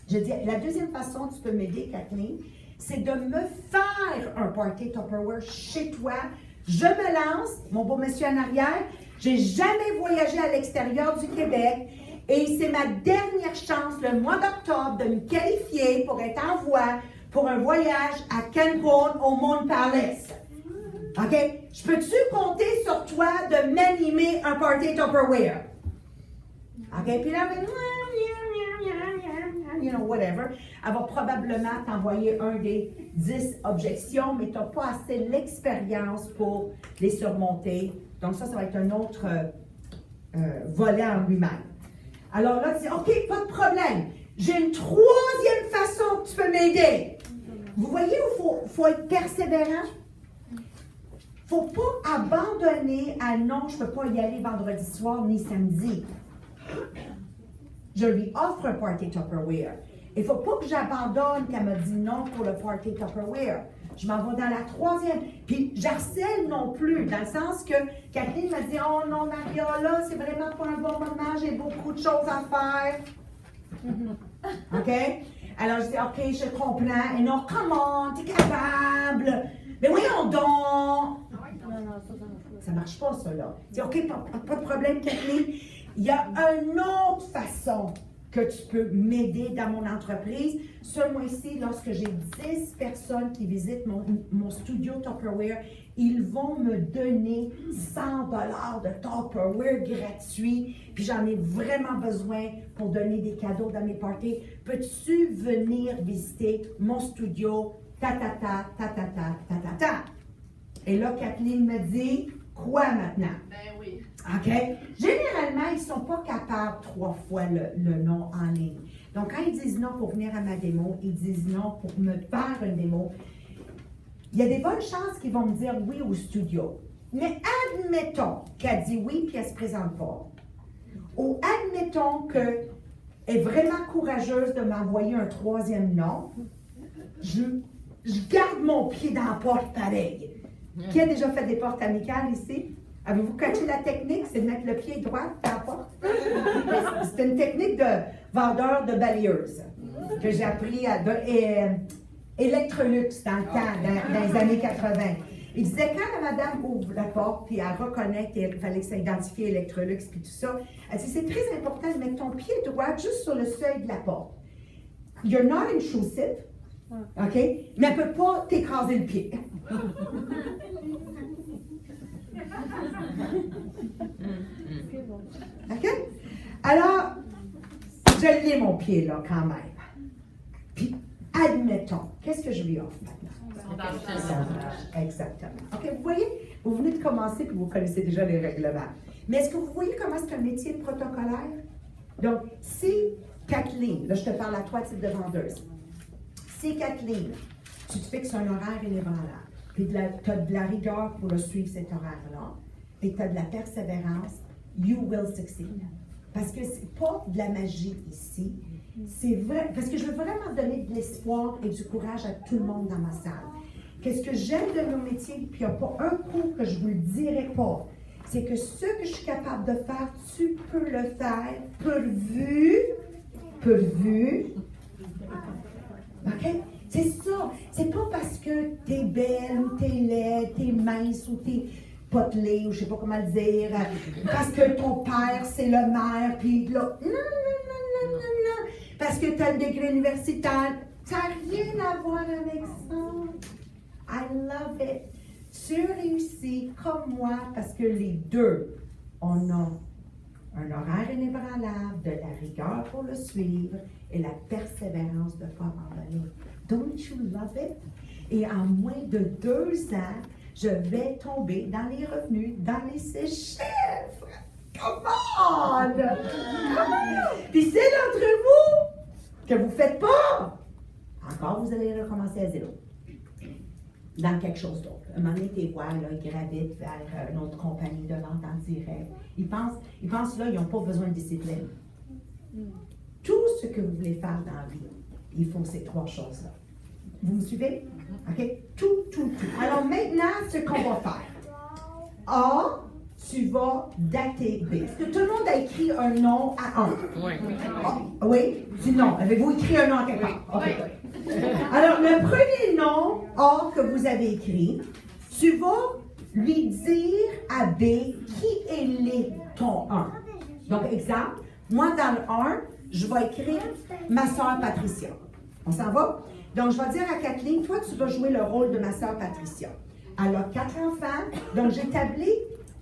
Je dis, la deuxième façon que tu peux m'aider, Kathleen, c'est de me faire un party Tupperware chez toi. Je me lance, mon beau monsieur en arrière. J'ai jamais voyagé à l'extérieur du Québec et c'est ma dernière chance le mois d'octobre de me qualifier pour être en voie pour un voyage à Cancun au Moon Palace. OK? Je peux-tu compter sur toi de m'animer un party Tupperware? OK? Puis là, elle va, you know, whatever. Elle va probablement t'envoyer un des 10 objections, mais tu n'as pas assez l'expérience pour les surmonter. Donc ça va être un autre volet en lui-même. Alors là, tu dis, OK, pas de problème. J'ai une troisième façon que tu peux m'aider. Vous voyez où il faut être persévérant? Il ne faut pas abandonner à non, je ne peux pas y aller vendredi soir ni samedi. Je lui offre un party Tupperware. Il ne faut pas que j'abandonne qu'elle m'a dit non pour le party Tupperware. Je m'en vais dans la troisième. Puis, j'harcèle non plus, dans le sens que Kathleen m'a dit, oh non, Maria, là, c'est vraiment pas un bon moment, j'ai beaucoup de choses à faire. OK? Alors, je dis, OK, je comprends. Et non, comment, t'es capable. Mais voyons donc. Ça ne marche pas, ça, là. Je dis, OK, pas de problème, Kathleen. Il y a une autre façon que tu peux m'aider dans mon entreprise. Ce mois-ci, lorsque j'ai 10 personnes qui visitent mon studio Tupperware, ils vont me donner 100 $ de Tupperware gratuit. Puis j'en ai vraiment besoin pour donner des cadeaux dans mes parties. Peux-tu venir visiter mon studio? Ta-ta-ta, ta-ta-ta, ta-ta-ta. Et là, Kathleen me dit, quoi maintenant? Ben oui. OK? Généralement, ils ne sont pas capables 3 fois le non en ligne. Donc, quand ils disent non pour venir à ma démo, ils disent non pour me faire une démo. Il y a des bonnes chances qu'ils vont me dire oui au studio. Mais admettons qu'elle dit oui puis elle ne se présente pas. Ou admettons qu'elle est vraiment courageuse de m'envoyer un troisième non. Je garde mon pied dans la porte pareil. Qui a déjà fait des portes amicales ici? Avez-vous catché la technique? C'est de mettre le pied droit dans la porte. C'est une technique de vendeur de balayeuse que j'ai appris à Electrolux dans le temps, dans les années 80. Il disait, quand la madame ouvre la porte, puis elle reconnaît qu'il fallait que ça identifie Electrolux, puis tout ça, elle dit, c'est très important de mettre ton pied droit juste sur le seuil de la porte. You're not intrusive, OK? Mais elle ne peut pas t'écraser le pied. OK? Alors, je l'ai mon pied là quand même. Puis, admettons, qu'est-ce que je lui offre maintenant? Sondage. Exactement. OK, vous voyez, vous venez de commencer puis vous connaissez déjà les règlements. Mais est-ce que vous voyez comment c'est un métier protocolaire? Donc, si Kathleen, là je te parle à toi, type de vendeuse, si Kathleen, tu te fixes un horaire inébranlable, puis tu as de la rigueur pour le suivre cet horaire-là, et tu as de la persévérance, you will succeed. Parce que c'est pas de la magie ici, c'est vrai, parce que je veux vraiment donner de l'espoir et du courage à tout le monde dans ma salle. Qu'est-ce que j'aime de nos métiers, puis il n'y a pas un coup que je vous le dirai pas, c'est que ce que je suis capable de faire, tu peux le faire, pourvu. OK? C'est ça. C'est pas parce que t'es belle ou t'es laide, t'es mince ou t'es potelée ou je sais pas comment le dire, parce que ton père c'est le maire, puis là, non. Parce que t'as un degré universitaire, ça n'a rien à voir avec ça. I love it. Tu réussis comme moi parce que les deux, on a un horaire inébranlable, de la rigueur pour le suivre et la persévérance de ne pas abandonner. Don't you love it? Et en moins de 2 ans, je vais tomber dans les revenus, dans les 6 chiffres. Come on! Puis c'est d'entre vous que vous ne faites pas. Encore, vous allez recommencer à zéro. Dans quelque chose d'autre. Un moment donné, tes voix, là, ils gravitent vers une autre compagnie de vente en direct. Ils pensent là, ils n'ont pas besoin de discipline. Tout ce que vous voulez faire dans la vie, il faut ces 3 choses-là. Vous me suivez? OK? Tout. Alors maintenant, ce qu'on va faire. A, tu vas dater B. Est-ce que tout le monde a écrit un nom à 1? Oui. Oui? Dis non. Avez-vous écrit un nom à quelque part? OK. Alors, le premier nom A que vous avez écrit, tu vas lui dire à B qui est ton 1. Donc, exemple, moi dans le 1, je vais écrire ma soeur Patricia. On s'en va? Donc, je vais dire à Kathleen, toi, tu vas jouer le rôle de ma soeur Patricia. Elle a 4 enfants, donc j'établis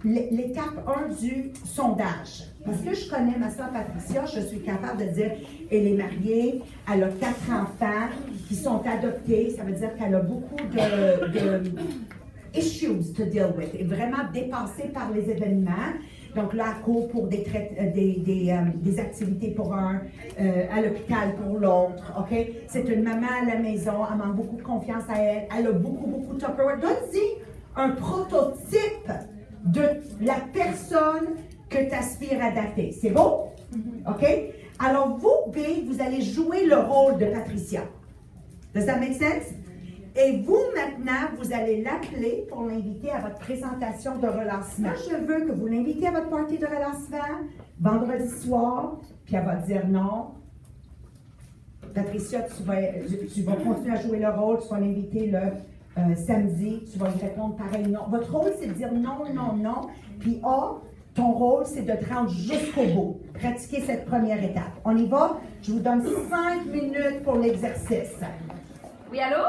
l'étape 1 du sondage. Parce que je connais ma soeur Patricia, je suis capable de dire, elle est mariée, elle a 4 enfants qui sont adoptés, ça veut dire qu'elle a beaucoup de issues to deal with, et vraiment dépassée par les événements. Donc là, elle court pour des activités pour un, à l'hôpital pour l'autre, OK? C'est une maman à la maison, elle manque beaucoup de confiance à elle, elle a beaucoup de Tupperware. Donne-y un prototype de la personne que tu aspires à dater. C'est bon? OK? Alors, vous, B, vous allez jouer le rôle de Patricia. Does that make sense? Et vous, maintenant, vous allez l'appeler pour l'inviter à votre présentation de relancement. Je veux que vous l'invitez à votre party de relancement vendredi soir, puis elle va dire non. Patricia, tu vas continuer à jouer le rôle, tu vas l'inviter le samedi, tu vas lui répondre pareil non. Votre rôle, c'est de dire non, non, non. Puis A, ton rôle, c'est de te rendre jusqu'au bout. Pratiquer cette première étape. On y va? Je vous donne 5 minutes pour l'exercice. Oui, allô?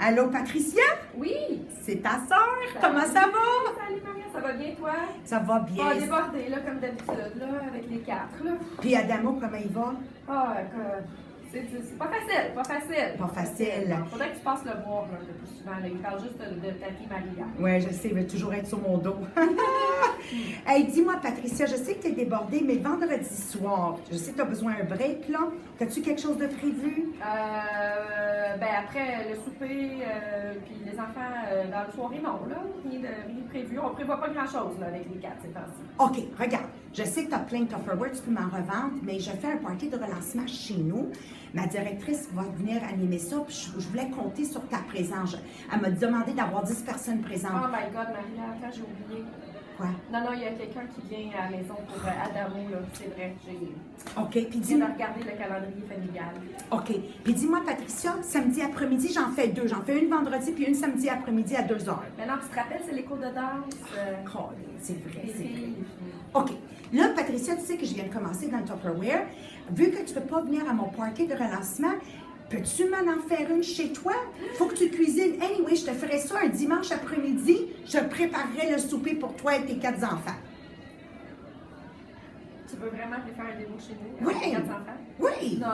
Allô, Patricia? Oui! C'est ta sœur. Comment ça va? Salut, Maria, ça va bien, toi? Ça va bien. Pas débordé, là, comme d'habitude, là, avec les 4, là. Puis Adamo, comment il va? Ah, c'est pas facile, pas facile. Pas facile. Faudrait que tu passes le voir, là, le plus souvent. Là. Il parle juste de ta fille Maria. Oui, je sais, il veut toujours être sur mon dos. Hey, dis-moi, Patricia, je sais que tu es débordée, mais vendredi soir, je sais que tu as besoin d'un break, là. As-tu quelque chose de prévu? Ben, après le souper, puis les enfants, dans la soirée, non, là. Rien de prévu. On prévoit pas grand-chose, là, avec les 4 ces temps-ci. OK, regarde. Je sais que tu as plein de Tupperware, tu peux m'en revendre, mais je fais un party de relancement chez nous. Ma directrice va venir animer ça, puis je voulais compter sur ta présence. Elle m'a demandé d'avoir 10 personnes présentes. Oh my God, Maria, attends, j'ai oublié. Quoi? Non, il y a quelqu'un qui vient à la maison pour Adamo, là, c'est vrai. OK, puis Je viens de regarder le calendrier familial. OK. Puis dis-moi, Patricia, samedi après-midi, j'en fais 2. J'en fais une vendredi, puis une samedi après-midi à 2 heures. Maintenant, tu te rappelles, c'est les cours de danse. C'est vrai, Les c'est vrai. filles. OK. Là, Patricia, tu sais que je viens de commencer dans le Tupperware. Vu que tu ne peux pas venir à mon party de relancement, peux-tu m'en faire une chez toi? Faut que tu cuisines. Anyway, je te ferai ça un dimanche après-midi. Je préparerai le souper pour toi et tes 4 enfants. Tu veux vraiment aller faire un démo chez nous? Oui. Avec 4 enfants? Oui. Non,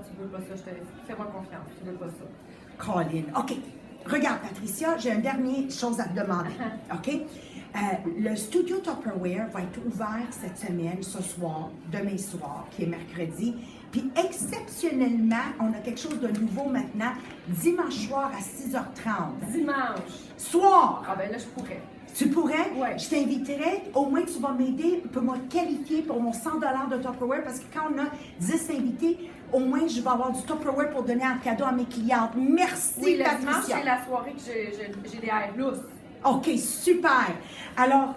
tu veux pas ça. Fais-moi confiance. Tu veux pas ça. Colin. OK. Regarde, Patricia, j'ai une dernière chose à te demander. OK? Le studio Tupperware va être ouvert cette semaine, ce soir, demain soir, qui est mercredi. Puis exceptionnellement, on a quelque chose de nouveau maintenant, dimanche soir à 6h30. Dimanche. Soir! Ah ben là, je pourrais. Tu pourrais? Ouais. Je t'inviterais, au moins tu vas m'aider pour me qualifier pour mon 100 de Tupperware parce que quand on a 10 invités, au moins je vais avoir du Tupperware pour donner en cadeau à mes clientes. Merci, Oui, le dimanche, Patricia. c'est la soirée que j'ai des airs lousses. OK, super. Alors,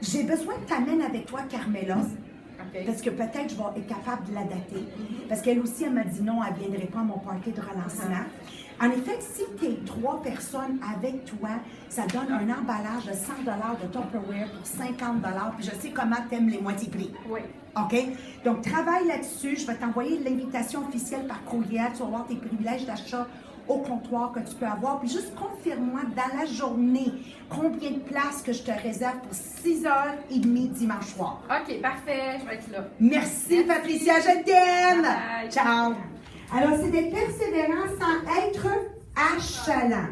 j'ai besoin que tu amènes avec toi Carmela. OK. Parce que peut-être je vais être capable de la dater. Parce qu'elle aussi, elle m'a dit non, elle ne viendrait pas à mon party de relancement. En effet, si tu es 3 personnes avec toi, ça donne un emballage de 100 de Tupperware pour 50 puis je sais comment tu aimes les moitiés prix. Oui. OK? Donc, travaille là-dessus. Je vais t'envoyer l'invitation officielle par courriel. Tu vas avoir tes privilèges d'achat au comptoir que tu peux avoir. Puis juste confirme-moi dans la journée combien de places que je te réserve pour 6h30 dimanche soir. OK, parfait. Je vais être là. Merci, Patricia, je t'aime! Bye. Ciao! Alors, c'est des persévérances sans être achalant.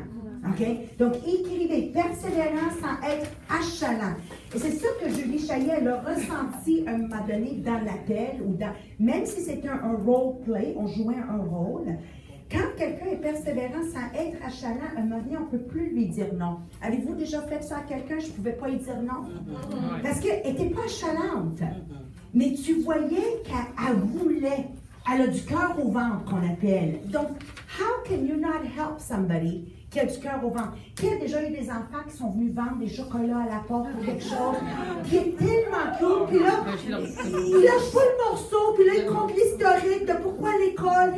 OK? Donc, écrivez persévérance sans être achalant. Et c'est sûr que Julie Chaillet, elle a ressenti à un moment donné dans l'appel, ou dans, même si c'était un role play, on jouait un rôle. Quand quelqu'un est persévérant sans être achalant, à un moment donné, on ne peut plus lui dire non. Avez-vous déjà fait ça à quelqu'un? Je ne pouvais pas lui dire non. Parce qu'elle n'était pas achalante. Mais tu voyais qu'elle voulait. Elle a du cœur au ventre, qu'on appelle. Donc, how can you not help somebody qui a du cœur au ventre? Qui a déjà eu des enfants qui sont venus vendre des chocolats à la porte ou quelque chose, qui est tellement cool, puis là, il lâche pas le morceau, puis là, il compte l'historique de pourquoi l'école,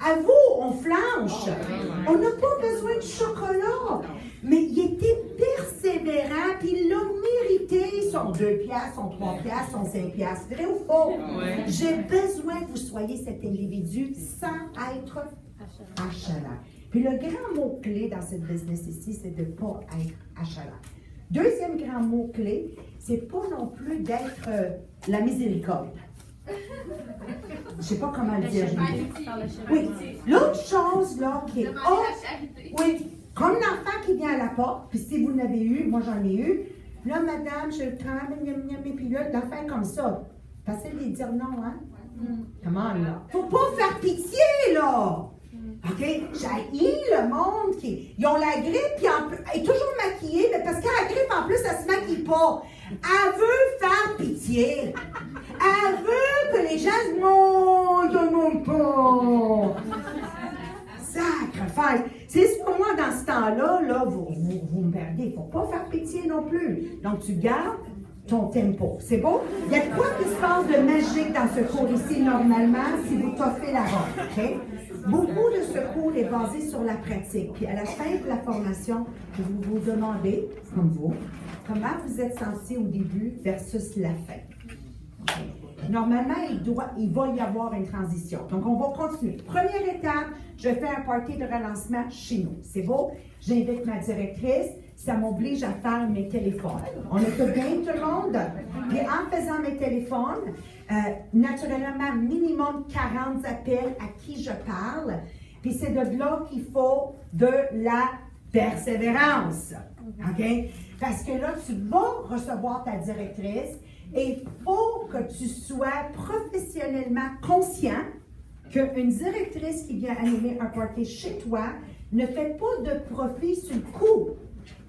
À vous, on flanche. On n'a pas besoin de chocolat. Mais il était persévérant, puis il l'a mérité, son 2 piastres, son 3 piastres, son 5 piastres. Vrai ou faux? Ouais. J'ai besoin que vous soyez cet individu sans être achalant. Puis le grand mot-clé dans cette business ici, c'est de ne pas être achalant. Deuxième grand mot-clé, c'est pas non plus d'être la miséricorde. Je sais pas comment le dire. Oui. L'autre chose, là, qui est oui, comme l'enfant qui vient à la porte, puis si vous l'avez eu, moi j'en ai eu, là, madame, je le tremble, et puis là, l'enfant comme ça. Facile de dire non, hein? Comment, là? Faut pas faire pitié, là! OK? J'haïs le monde qui. Ils ont la grippe, puis elle est toujours maquillée, mais parce qu'elle a la grippe, en plus, elle se maquille pas. Elle veut faire pitié. Elle veut que les gens disent non, je ne pas. Sacrifice. C'est sûr, moi, dans ce temps-là, là, vous me perdez. Il ne faut pas faire pitié non plus. Donc, tu gardes ton tempo. C'est bon? Il y a quoi qui se passe de magique dans ce cours ici, normalement, si vous toffez la robe, OK? Beaucoup de ce cours est basé sur la pratique. Puis à la fin de la formation, vous vous demandez, comme vous, comment vous êtes senti au début versus la fin. Okay. Normalement, il va y avoir une transition. Donc, on va continuer. Première étape, je fais un party de relancement chez nous. C'est beau? J'invite ma directrice. Ça m'oblige à faire mes téléphones. On est bien tout le monde. Puis en faisant mes téléphones, naturellement, minimum 40 appels à qui je parle. Puis c'est de là qu'il faut de la persévérance. OK? Parce que là, tu vas recevoir ta directrice et il faut que tu sois professionnellement conscient qu'une directrice qui vient animer un party chez toi ne fait pas de profit sur le coup.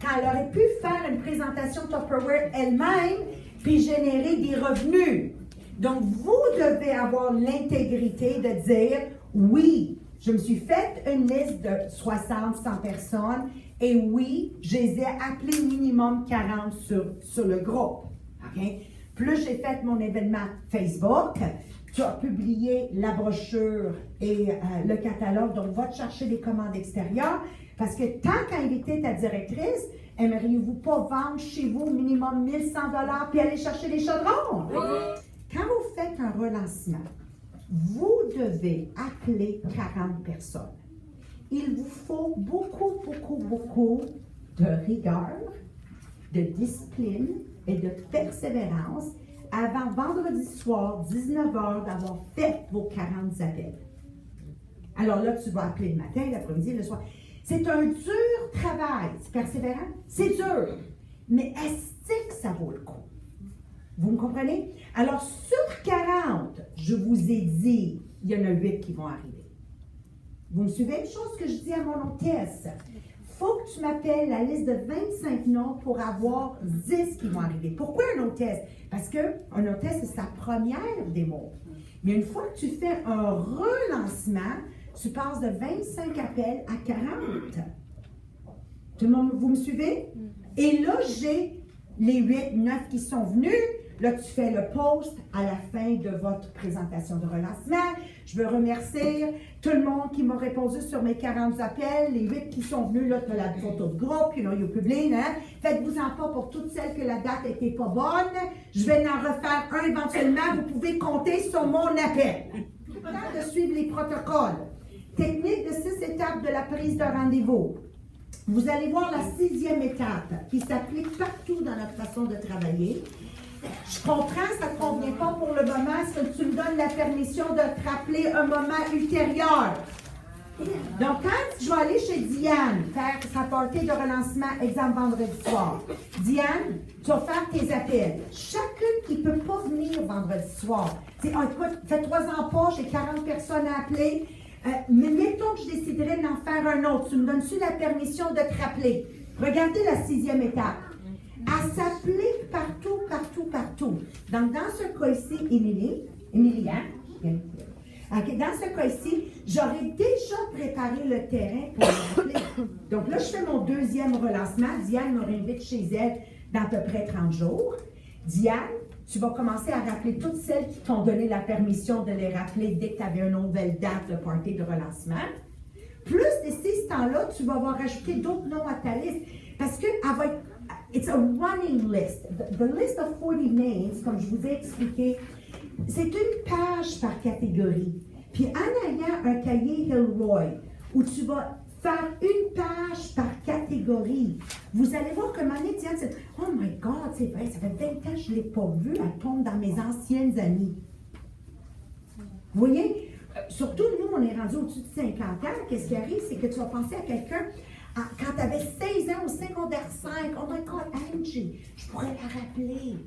Quand elle aurait pu faire une présentation Tupperware elle-même, puis générer des revenus. Donc, vous devez avoir l'intégrité de dire, oui, je me suis fait une liste de 60, 100 personnes, et oui, je les ai appelés minimum 40 sur le groupe. Okay? Plus j'ai fait mon événement Facebook, tu as publié la brochure et le catalogue, donc va te chercher des commandes extérieures. Parce que tant qu'à inviter ta directrice, aimeriez-vous pas vendre chez vous minimum 1100 $ puis aller chercher des chaudrons? Oui. Quand vous faites un relancement, vous devez appeler 40 personnes. Il vous faut beaucoup, beaucoup, beaucoup de rigueur, de discipline et de persévérance avant vendredi soir, 19h, d'avoir fait vos 40 appels. Alors là, tu vas appeler le matin, l'après-midi, le soir. C'est un dur travail, c'est persévérant, c'est dur, mais est-ce que ça vaut le coup? Vous me comprenez? Alors, sur 40, je vous ai dit, il y en a 8 qui vont arriver. Vous me suivez? Une chose que je dis à mon hôtesse, il faut que tu m'appelles la liste de 25 noms pour avoir 10 qui vont arriver. Pourquoi un hôtesse? Parce qu'un hôtesse, c'est sa première démo. Mais une fois que tu fais un relancement, tu passes de 25 appels à 40. Tout le monde, vous me suivez? Et là, j'ai les 8, 9 qui sont venus. Là, tu fais le post à la fin de votre présentation de relancement. Je veux remercier tout le monde qui m'a répondu sur mes 40 appels. Les 8 qui sont venus, là, tu as la photo de groupe, puis là, il y a publié, hein? Faites-vous-en pas pour toutes celles que la date n'était pas bonne. Je vais en refaire un éventuellement. Vous pouvez compter sur mon appel. Temps de suivre les protocoles. Technique de 6 étapes de la prise de rendez-vous. Vous allez voir la 6e étape qui s'applique partout dans notre façon de travailler. Je comprends, ça ne te convient pas pour le moment, si tu me donnes la permission de te rappeler un moment ultérieur. Donc, quand je vais aller chez Diane faire sa partie de relancement, exemple vendredi soir, Diane, tu vas faire tes appels. Chacune qui ne peut pas venir vendredi soir, écoute, fais-toi en poche, j'ai 40 personnes à appeler. Mais mettons que je déciderais d'en faire un autre. Tu me donnes-tu la permission de te rappeler? Regardez la 6e étape. Elle s'applique partout, partout, partout. Donc, dans ce cas-ci, Émilie, hein? Okay, dans ce cas-ci, j'aurais déjà préparé le terrain pour me rappeler. Donc là, je fais mon 2e relancement. Diane me réinvite chez elle dans à peu près 30 jours. Diane, tu vas commencer à rappeler toutes celles qui t'ont donné la permission de les rappeler dès que tu avais une nouvelle date de party de relancement. Plus d'ici ce temps-là, tu vas avoir rajouté d'autres noms à ta liste. Parce que it's a running list. The list of 40 names, comme je vous ai expliqué, c'est une page par catégorie. Puis en ayant un cahier Hilroy, où tu vas faire une page par catégorie, catégorie. Vous allez voir que Mané Diane, c'est oh my God, c'est vrai, ça fait 20 ans que je ne l'ai pas vue, elle tombe dans mes anciennes amies. Vous voyez? Surtout, nous, on est rendu au-dessus de 50 ans. Qu'est-ce qui arrive? C'est que tu vas penser à quelqu'un quand tu avais 16 ans au secondaire 5. Oh my God, Angie, je pourrais la rappeler.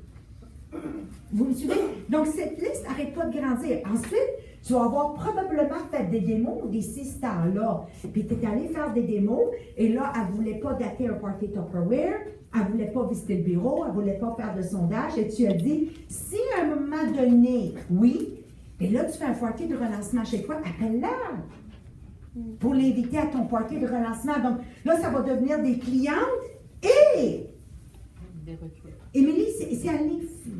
Vous me suivez? Donc, cette liste n'arrête pas de grandir. Ensuite, tu vas avoir probablement fait des démos d'ici ce temps-là. Puis, tu es allé faire des démos, et là, elle ne voulait pas dater un party Tupperware, elle ne voulait pas visiter le bureau, elle ne voulait pas faire de sondage, et tu as dit, si à un moment donné, oui, et là, tu fais un party de relancement chez toi, appelle-la pour l'inviter à ton party de relancement. Donc, là, ça va devenir des clientes et... Émilie, c'est un défi.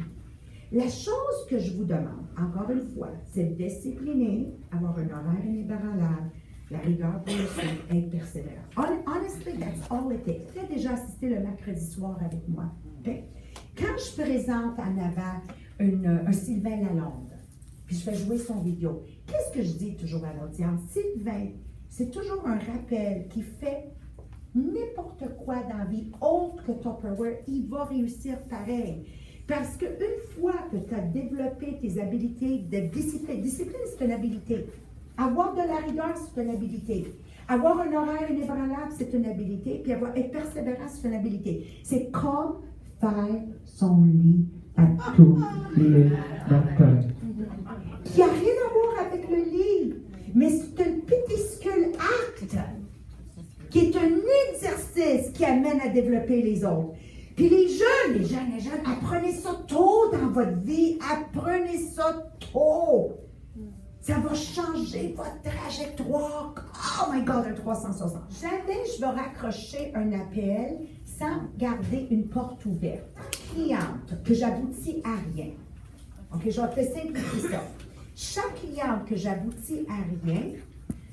La chose que je vous demande, encore une fois, c'est de discipliner, avoir un horaire inébranlable, la rigueur pour le suivre, être persévérant. Honestly, that's all it takes. Tu as déjà assisté le mercredi soir avec moi. Okay? Quand je présente en avant un Sylvain Lalonde, puis je fais jouer son vidéo, qu'est-ce que je dis toujours à l'audience? Sylvain, c'est toujours un rappel qui fait n'importe quoi dans la vie autre que Tupperware, il va réussir pareil. Parce qu'une fois que tu as développé tes habiletés de discipline, discipline c'est une habilité. Avoir de la rigueur, c'est une habilité. Avoir un horaire inébranlable, c'est une habilité. Puis être persévérant, c'est une habilité. C'est comme faire son lit à tous les matins. Qui n'a rien à voir avec le lit, mais c'est un pétiscule acte qui est un exercice qui amène à développer les autres. Puis les jeunes, apprenez ça tôt dans votre vie, apprenez ça tôt. Ça va changer votre trajectoire. Oh my God, un 360. Jamais je vais raccrocher un appel sans garder une porte ouverte. Cliente que j'aboutis à rien. OK, je vais te simplifier ça. Chaque cliente que j'aboutis à rien,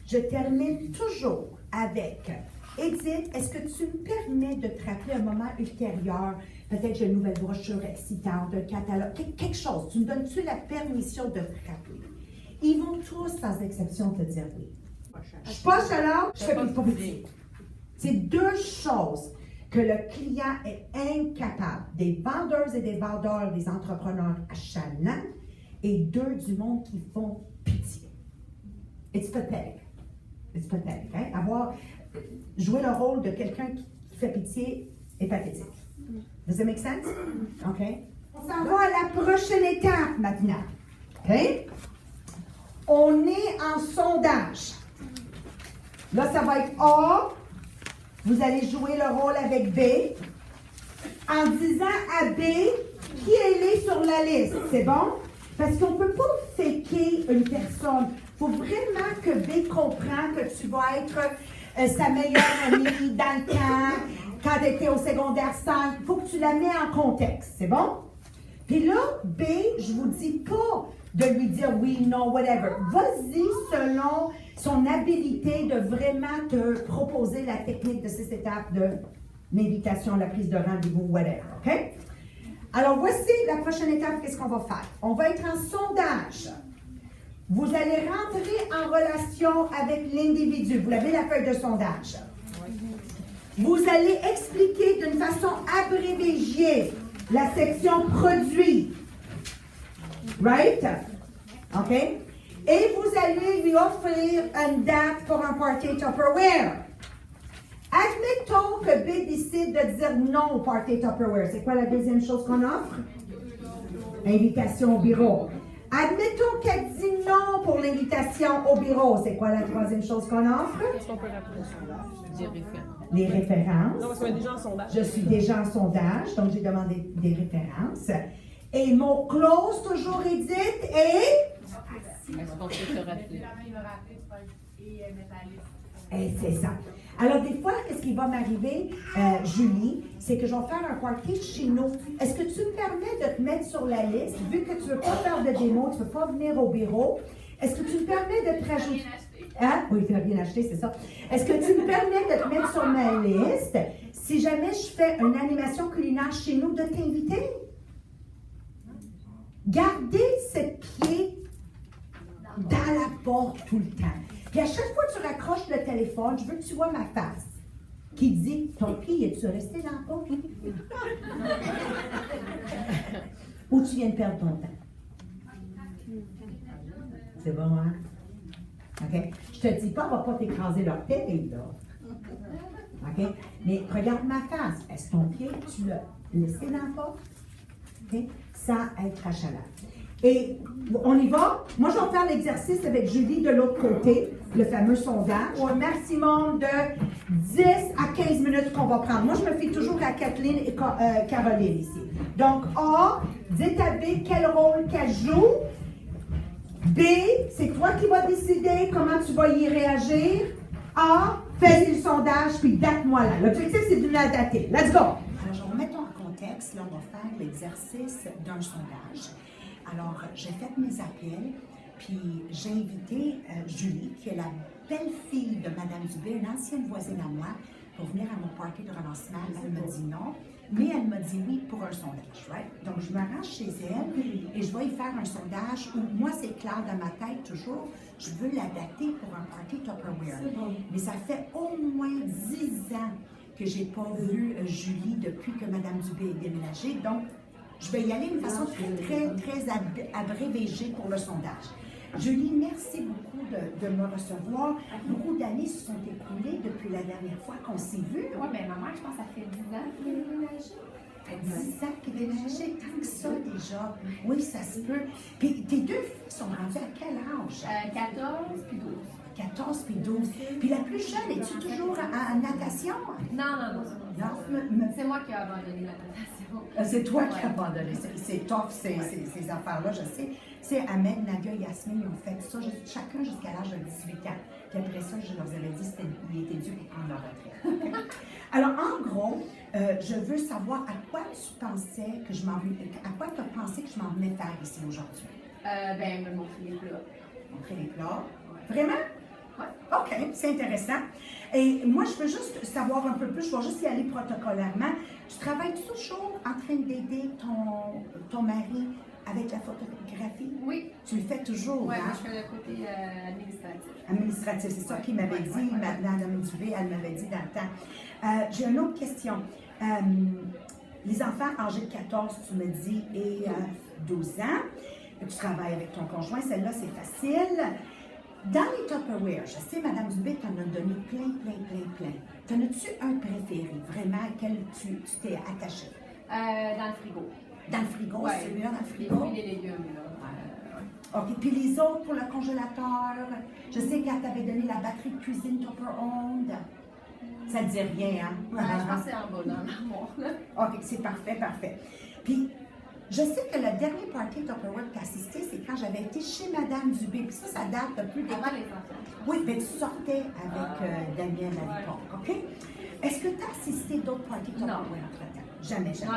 je termine toujours avec Edith, est-ce que tu me permets de te rappeler un moment ultérieur, peut-être j'ai une nouvelle brochure excitante, un catalogue, quelque chose. Tu me donnes-tu la permission de te rappeler? Ils vont tous, sans exception, te dire oui. Je passe alors, je fais plus publicité. C'est deux choses que le client est incapable, des vendeuses et des vendeurs, des entrepreneurs achalants, et deux du monde qui font pitié. It's pathetic. It's pathetic. Hein? Jouer le rôle de quelqu'un qui fait pitié est pathétique. Does that make sense? OK? On s'en va à la prochaine étape maintenant. OK? On est en sondage. Là, ça va être A. Vous allez jouer le rôle avec B. En disant à B qui elle est sur la liste. C'est bon? Parce qu'on ne peut pas faker une personne. Il faut vraiment que B comprenne que tu vas être sa meilleure amie dans le temps, quand elle était au secondaire 5. Il faut que tu la mets en contexte. C'est bon? Puis là, B, je ne vous dis pas de lui dire oui, non, whatever. Vas-y selon son habilité de vraiment te proposer la technique de 6 étapes de l'invitation, la prise de rendez-vous, whatever. OK? Alors, voici la prochaine étape. Qu'est-ce qu'on va faire? On va être en sondage. Vous allez rentrer en relation avec l'individu. Vous avez la feuille de sondage. Vous allez expliquer d'une façon abréviée la section produit. Right? OK? Et vous allez lui offrir une date pour un party Tupperware. Admettons que B décide de dire non au party Tupperware. C'est quoi la deuxième chose qu'on offre? Invitation au bureau. Admettons qu'elle dit non pour l'invitation au bureau. C'est quoi la troisième chose qu'on offre? Est-ce qu'on peut rappeler le sondage? Les références. Non, parce qu'on est déjà en sondage. Je suis déjà en sondage, donc j'ai demandé des références. Et mon close, toujours Edith, et... Est-ce qu'on peut te rappeler? Et c'est ça. Alors, des fois, qu'est-ce qui va m'arriver, Julie, c'est que je vais faire un party chez nous. Est-ce que tu me permets de te mettre sur la liste, vu que tu ne veux pas faire de démo, tu ne veux pas venir au bureau, est-ce que tu me permets de te rajouter... Hein? Oui, tu as bien acheté, c'est ça. Est-ce que tu me permets de te mettre sur ma liste, si jamais je fais une animation culinaire chez nous, de t'inviter? Gardez ce pied dans la porte tout le temps. Puis à chaque fois que tu raccroches le téléphone, je veux que tu vois ma face. OK? qui dit, ton pied, es-tu resté dans la porte? Ou tu viens de perdre ton temps? C'est bon, hein? OK? Je te dis pas, on va pas t'écraser l'orteil, là. OK? Mais regarde ma face. Est-ce que ton pied, tu l'as laissé dans la porte? OK? Sans être achalant. Et on y va. Moi, je vais faire l'exercice avec Julie de l'autre côté, le fameux sondage. Un maximum de 10 à 15 minutes qu'on va prendre. Moi, je me fie toujours à Kathleen et Caroline ici. Donc, A, dites à B quel rôle qu'elle joue. B, c'est toi qui vas décider comment tu vas y réagir. A, fais le sondage, puis date-moi là. L'objectif, c'est de la dater. Let's go! Alors, je vais remettre en contexte. Là, on va faire l'exercice d'un sondage. Alors, j'ai fait mes appels, puis j'ai invité Julie, qui est la belle-fille de Mme Dubé, une ancienne voisine à moi, pour venir à mon party de relancement. Elle m'a dit non, mais elle m'a dit oui pour un sondage, right? Donc, je me rends chez elle et je vais y faire un sondage où, moi, c'est clair dans ma tête toujours, je veux la dater pour un party Tupperware. Mais ça fait au moins 10 ans que je n'ai pas vu Julie depuis que Mme Dubé est déménagée. Donc, je vais y aller d'une façon très abrégée pour le sondage. Julie, merci beaucoup de me recevoir. Beaucoup d'années se sont écoulées depuis la dernière fois qu'on s'est vu. Oui, mais ma mère, je pense que ça fait 10 ans qu'elle est déménagée. Ça fait 10 ans qu'elle est déménagée, tant que ça déjà. Oui, ça se peut. Puis tes deux filles sont rendues à quel âge? 14 puis 12. 14 puis 12. Puis la plus jeune, es-tu toujours en natation? Non. C'est moi qui ai abandonné la natation. C'est toi qui as abandonné. C'est tough, ces affaires-là, je sais. Tu sais, Ahmed, Nadia et Yasmine, ils ont fait ça chacun jusqu'à l'âge de 18 ans. Puis après ça, je leur avais dit qu'ils étaient dû pour prendre leur retraite. Alors, en gros, je veux savoir à quoi tu pensais que je m'en venais, à quoi tu as pensé que je m'en venais faire ici aujourd'hui? Me montrer les plats. Montrer les plats. Vraiment? Ouais. OK, c'est intéressant. Et moi, je veux juste savoir un peu plus, je vais juste y aller protocolairement. Tu travailles toujours en train d'aider ton mari avec la photographie? Oui. Tu le fais toujours, Oui, hein? moi, je fais le côté administratif. Administratif, c'est ça qu'il m'avait dit, Madame Dubé, elle m'avait dit dans le temps. J'ai une autre question. Les enfants âgés de 14, tu me dis, et 12 ans, tu travailles avec ton conjoint, celle-là, c'est facile. Dans les Tupperware, je sais, Mme Dubé t'en a donné plein. T'en as-tu un préféré, vraiment, à quel tu t'es attaché? Dans le frigo. Dans le frigo, Ouais. celui-là dans le Les frigo? fruits et les légumes, là. OK. Puis les autres pour le congélateur, je sais qu'elle t'avait donné la batterie de cuisine Tupperware. Ça ne dit rien, hein? Je pense que c'est en bas dans l'armoire, là. OK, c'est parfait. Puis, je sais que le dernier party Tupperware que tu as assisté, c'est quand j'avais été chez Mme Dubé. Puis ça date de plus de... Avant les enfants. Oui, mais tu sortais avec Daniel à l'époque, OK? Est-ce que tu as assisté d'autres parties Tupperware entre-temps? Jamais. Non,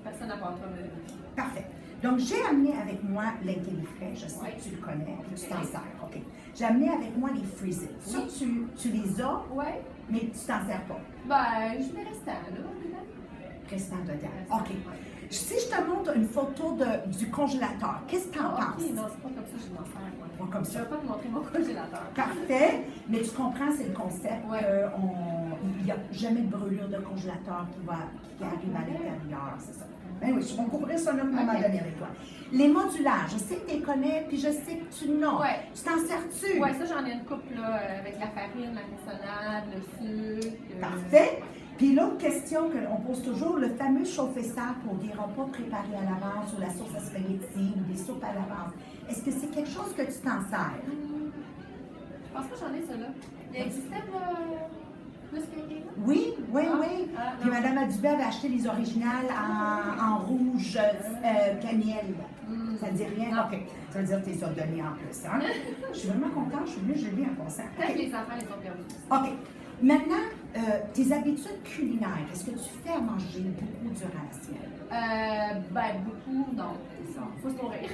personne n'a pas encore vu. Parfait. Donc, j'ai amené avec moi l'Intelifrais. Je sais que tu le connais, puis tu t'en sers. OK. J'ai amené avec moi les Freeze-It. Ça, tu les as, Oui. mais tu t'en sers pas. Je mets restant, là. Restant dedans. OK. Si je te montre une photo du congélateur, qu'est-ce que tu en penses? OK, non, c'est pas comme ça que je m'en sers, moi. Pas comme Je ça. ne vais pas te montrer mon congélateur. Parfait, mais tu comprends, c'est le concept Ouais. qu'il n'y a jamais de brûlure de congélateur qui arrive à l'intérieur, c'est ça. Ben oui, je vais couvrir ça là, à un moment donné avec toi. Les modulaires, je sais que tu les connais, puis je sais que tu n'as. Ouais. Tu t'en sers-tu? Oui, ça, j'en ai une couple, là, avec la farine, la cassonade, le sucre. Parfait. Puis l'autre question qu'on pose toujours, le fameux chauffe-sable pour des repas préparés à l'avance ou la sauce à spaghetti ou des soupes à l'avance. Est-ce que c'est quelque chose que tu t'en sers? Je pense que j'en ai ça là. Il existait plus que là? Oui. Puis non. Mme Adubé avait acheté les originales en rouge camiel. Ça ne dit rien? Non. OK. Ça veut dire que tu les as donnés en plus. Hein? Je suis vraiment contente, je suis venue Julie en passant. Peut-être OK. que les enfants les ont perdus. OK. Maintenant, tes habitudes culinaires, est-ce que tu fais à manger beaucoup durant la semaine? Beaucoup, non. Il faut se nourrir.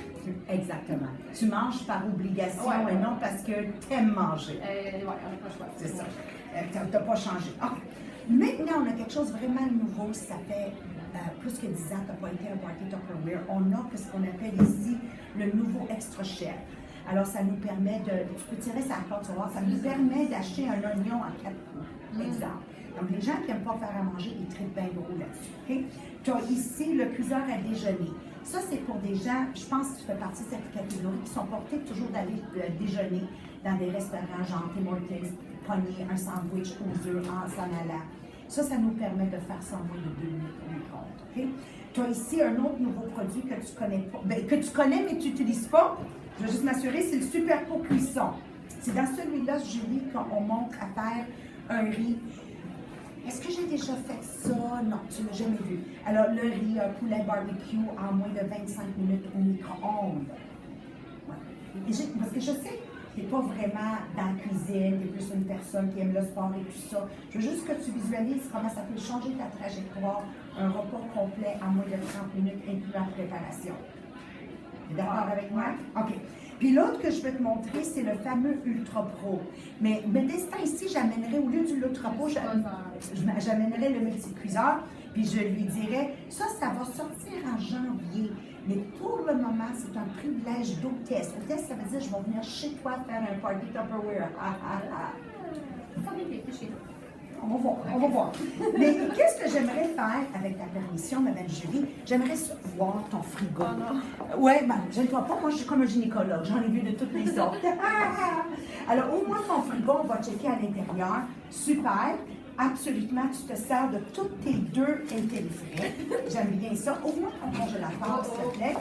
Exactement. Tu manges par obligation Ouais. et non parce que tu aimes manger. On n'a pas le choix. C'est ça. Tu n'as pas changé. OK. Maintenant, on a quelque chose vraiment nouveau. Ça fait plus que 10 ans que tu n'as pas été à un party Tupperware. On a ce qu'on appelle ici le nouveau Extra Chef. Alors, ça nous permet de... Tu peux tirer ça à corde, tu vas voir. Ça nous permet d'acheter un oignon en 4 coups, exemple. Donc, les gens qui n'aiment pas faire à manger, ils trippent bien gros là-dessus. OK? Tu as ici le cuiseur à déjeuner. Ça, c'est pour des gens, je pense que tu fais partie de cette catégorie, qui sont portés toujours d'aller déjeuner dans des restaurants, genre Tim Hortons, pogner un sandwich aux œufs en s'en allant. Ça nous permet de faire ça en moins de 2 minutes au micro-ondes. OK? Tu as ici un autre nouveau produit que tu connais pas, que tu connais mais tu n'utilises pas. Je vais juste m'assurer, c'est le Super Pot Cuisson. C'est dans celui-là, Julie, qu'on montre à faire un riz. Est-ce que j'ai déjà fait ça? Non, tu ne l'as jamais vu. Alors, le riz, un poulet barbecue en moins de 25 minutes au micro-ondes. Ouais. Parce que je sais que tu n'es pas vraiment dans la cuisine, tu es plus une personne qui aime le sport et tout ça. Je veux juste que tu visualises comment ça peut changer ta trajectoire, un repas complet en moins de 30 minutes, incluant préparation. Tu es d'accord avec moi? OK. Puis l'autre que je vais te montrer, c'est le fameux Ultra Pro. Mais d'instant ici, j'amènerai, au lieu du Ultra Pro, j'amènerai le multicuiseur, puis je lui dirais, ça va sortir en janvier. Mais pour le moment, c'est un privilège d'hôtesse. Hôtesse, ça veut dire, je vais venir chez toi faire un party Tupperware. On va voir. Mais qu'est-ce que j'aimerais faire, avec ta permission, Mme Julie? J'aimerais voir ton frigo. Oui, ben, je ne vois pas, moi je suis comme un gynécologue, j'en ai vu de toutes les sortes. Alors, au moins ton frigo, on va checker à l'intérieur. Super. Absolument, tu te sers de tous tes 2 intellifrais. J'aime bien ça. Ouvre-moi ton congélateur, s'il te plaît.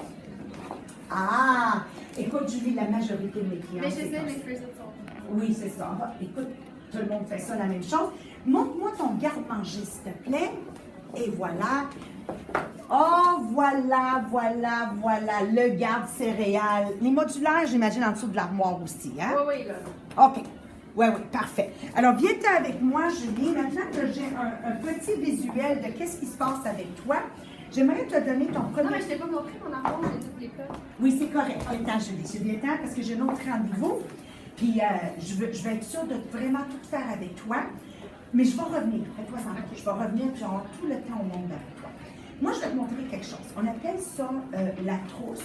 Ah! Écoute, Julie, la majorité de mes clients. Mais je sais, mes cuisines sont. Oui, c'est ça. Écoute, tout le monde fait ça, la même chose. Montre-moi ton garde-manger, s'il te plaît. Et voilà. Oh, voilà, le garde-céréales. Les modulaires, j'imagine, en dessous de l'armoire aussi, hein? Oui, là. OK. Oui, parfait. Alors, viens-t'en avec moi, Julie. Maintenant que j'ai un petit visuel de qu'est-ce qui se passe avec toi, j'aimerais te donner ton premier... Non, mais je t'ai pas montré mon armoire, j'ai toutes les plats. Oui, c'est correct. Viens-t'en, Julie. Viens-t'en parce que j'ai un autre rendez-vous. Puis, je vais être sûre de vraiment tout faire avec toi. Mais je vais revenir. Fais-toi sans doute. Je vais revenir, puis j'aurai tout le temps au monde avec toi. Moi, je vais te montrer quelque chose. On appelle ça la trousse.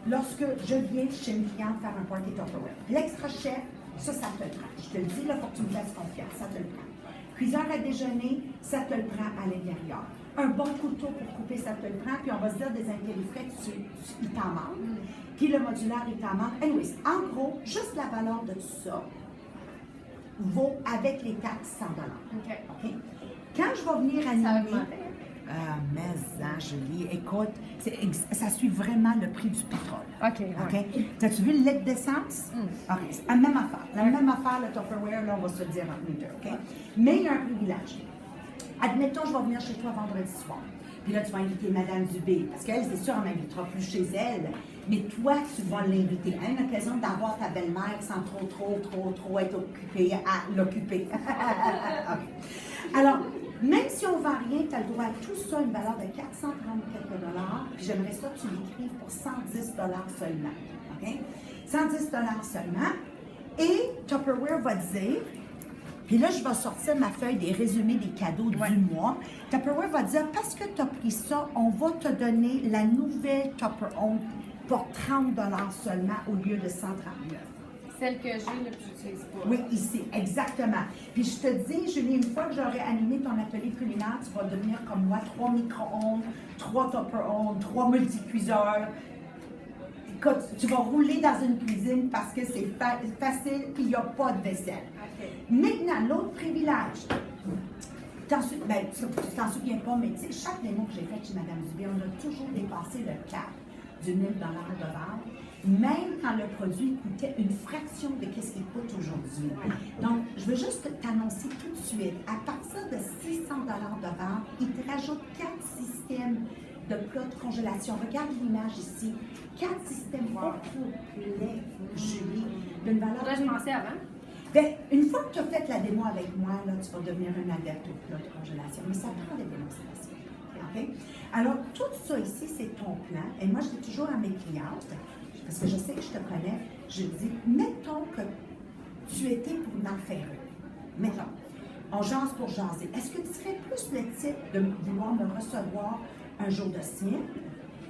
Lorsque je viens chez une cliente faire un party Tupperware. L'extra chef, ça te le prend. Je te le dis, là, pour que tu me fasses confiance, ça te le prend. Cuiseur à déjeuner, ça te le prend à l'intérieur. Un bon couteau pour couper, ça te le prend. Puis on va se dire des intellifrais, il t'en manque. Puis le modulaire, il t'en manque. Anyways, en gros, juste la valeur de tout ça vaut avec les taxes 100 $. OK? Quand je vais venir animer... mais Julie, écoute, ça suit vraiment le prix du pétrole. OK? T'as-tu vu le litre d'essence? OK, c'est la même affaire. La même affaire, le Tupperware, là, on va se le dire entre nous deux, OK? Mais il y a un privilège. Admettons, je vais venir chez toi vendredi soir. Puis là, tu vas inviter Madame Dubé, parce qu'elle, c'est sûr, elle ne m'invitera plus chez elle. Mais toi, tu vas l'inviter. Elle a une occasion d'avoir ta belle-mère sans trop être occupée à l'occuper. Okay. Alors, même si on ne vend rien, tu as le droit à tout ça, une valeur de 430 quelques dollars. Puis j'aimerais ça que tu l'écrives pour 110 $ seulement. OK? 110 $ seulement. Et Tupperware va dire, puis là, je vais sortir ma feuille des résumés des cadeaux du mois. Tupperware va dire, parce que tu as pris ça, on va te donner la nouvelle Tupperware pour 30 $ seulement au lieu de 139. Celle que j'ai, là, que j'utilise pas. Oui, ici, exactement. Puis je te dis, Julie, une fois que j'aurai animé ton atelier culinaire, tu vas devenir comme moi, 3 micro-ondes, 3 Tupperware, 3 multicuiseurs. Écoute, tu vas rouler dans une cuisine parce que c'est facile et il n'y a pas de vaisselle. Okay. Maintenant, l'autre privilège. Tu t'en souviens pas, mais tu sais, chaque démo que j'ai faite chez Mme Dubé, on a toujours dépassé le cap du 1000 $ de vente, même quand le produit coûtait une fraction de ce qu'il coûte aujourd'hui. Donc, je veux juste t'annoncer tout de suite, à partir de 600 $ de vente, ils te rajoutent 4 systèmes de plats de congélation. Regarde l'image ici. 4 systèmes complets, Julie, d'une valeur... Là, je pensais avant. Bien, une fois que tu as fait la démo avec moi, là, tu vas devenir un adepte au plat de congélation. Mais ça prend des démonstrations. OK? Alors, tout ça ici, c'est ton plan. Et moi, je dis toujours à mes clientes, parce que je sais que je te connais, je dis, mettons que tu étais pour en faire une. Mettons, on jase pour jaser. Est-ce que tu serais plus le type de vouloir me recevoir un jour de semaine?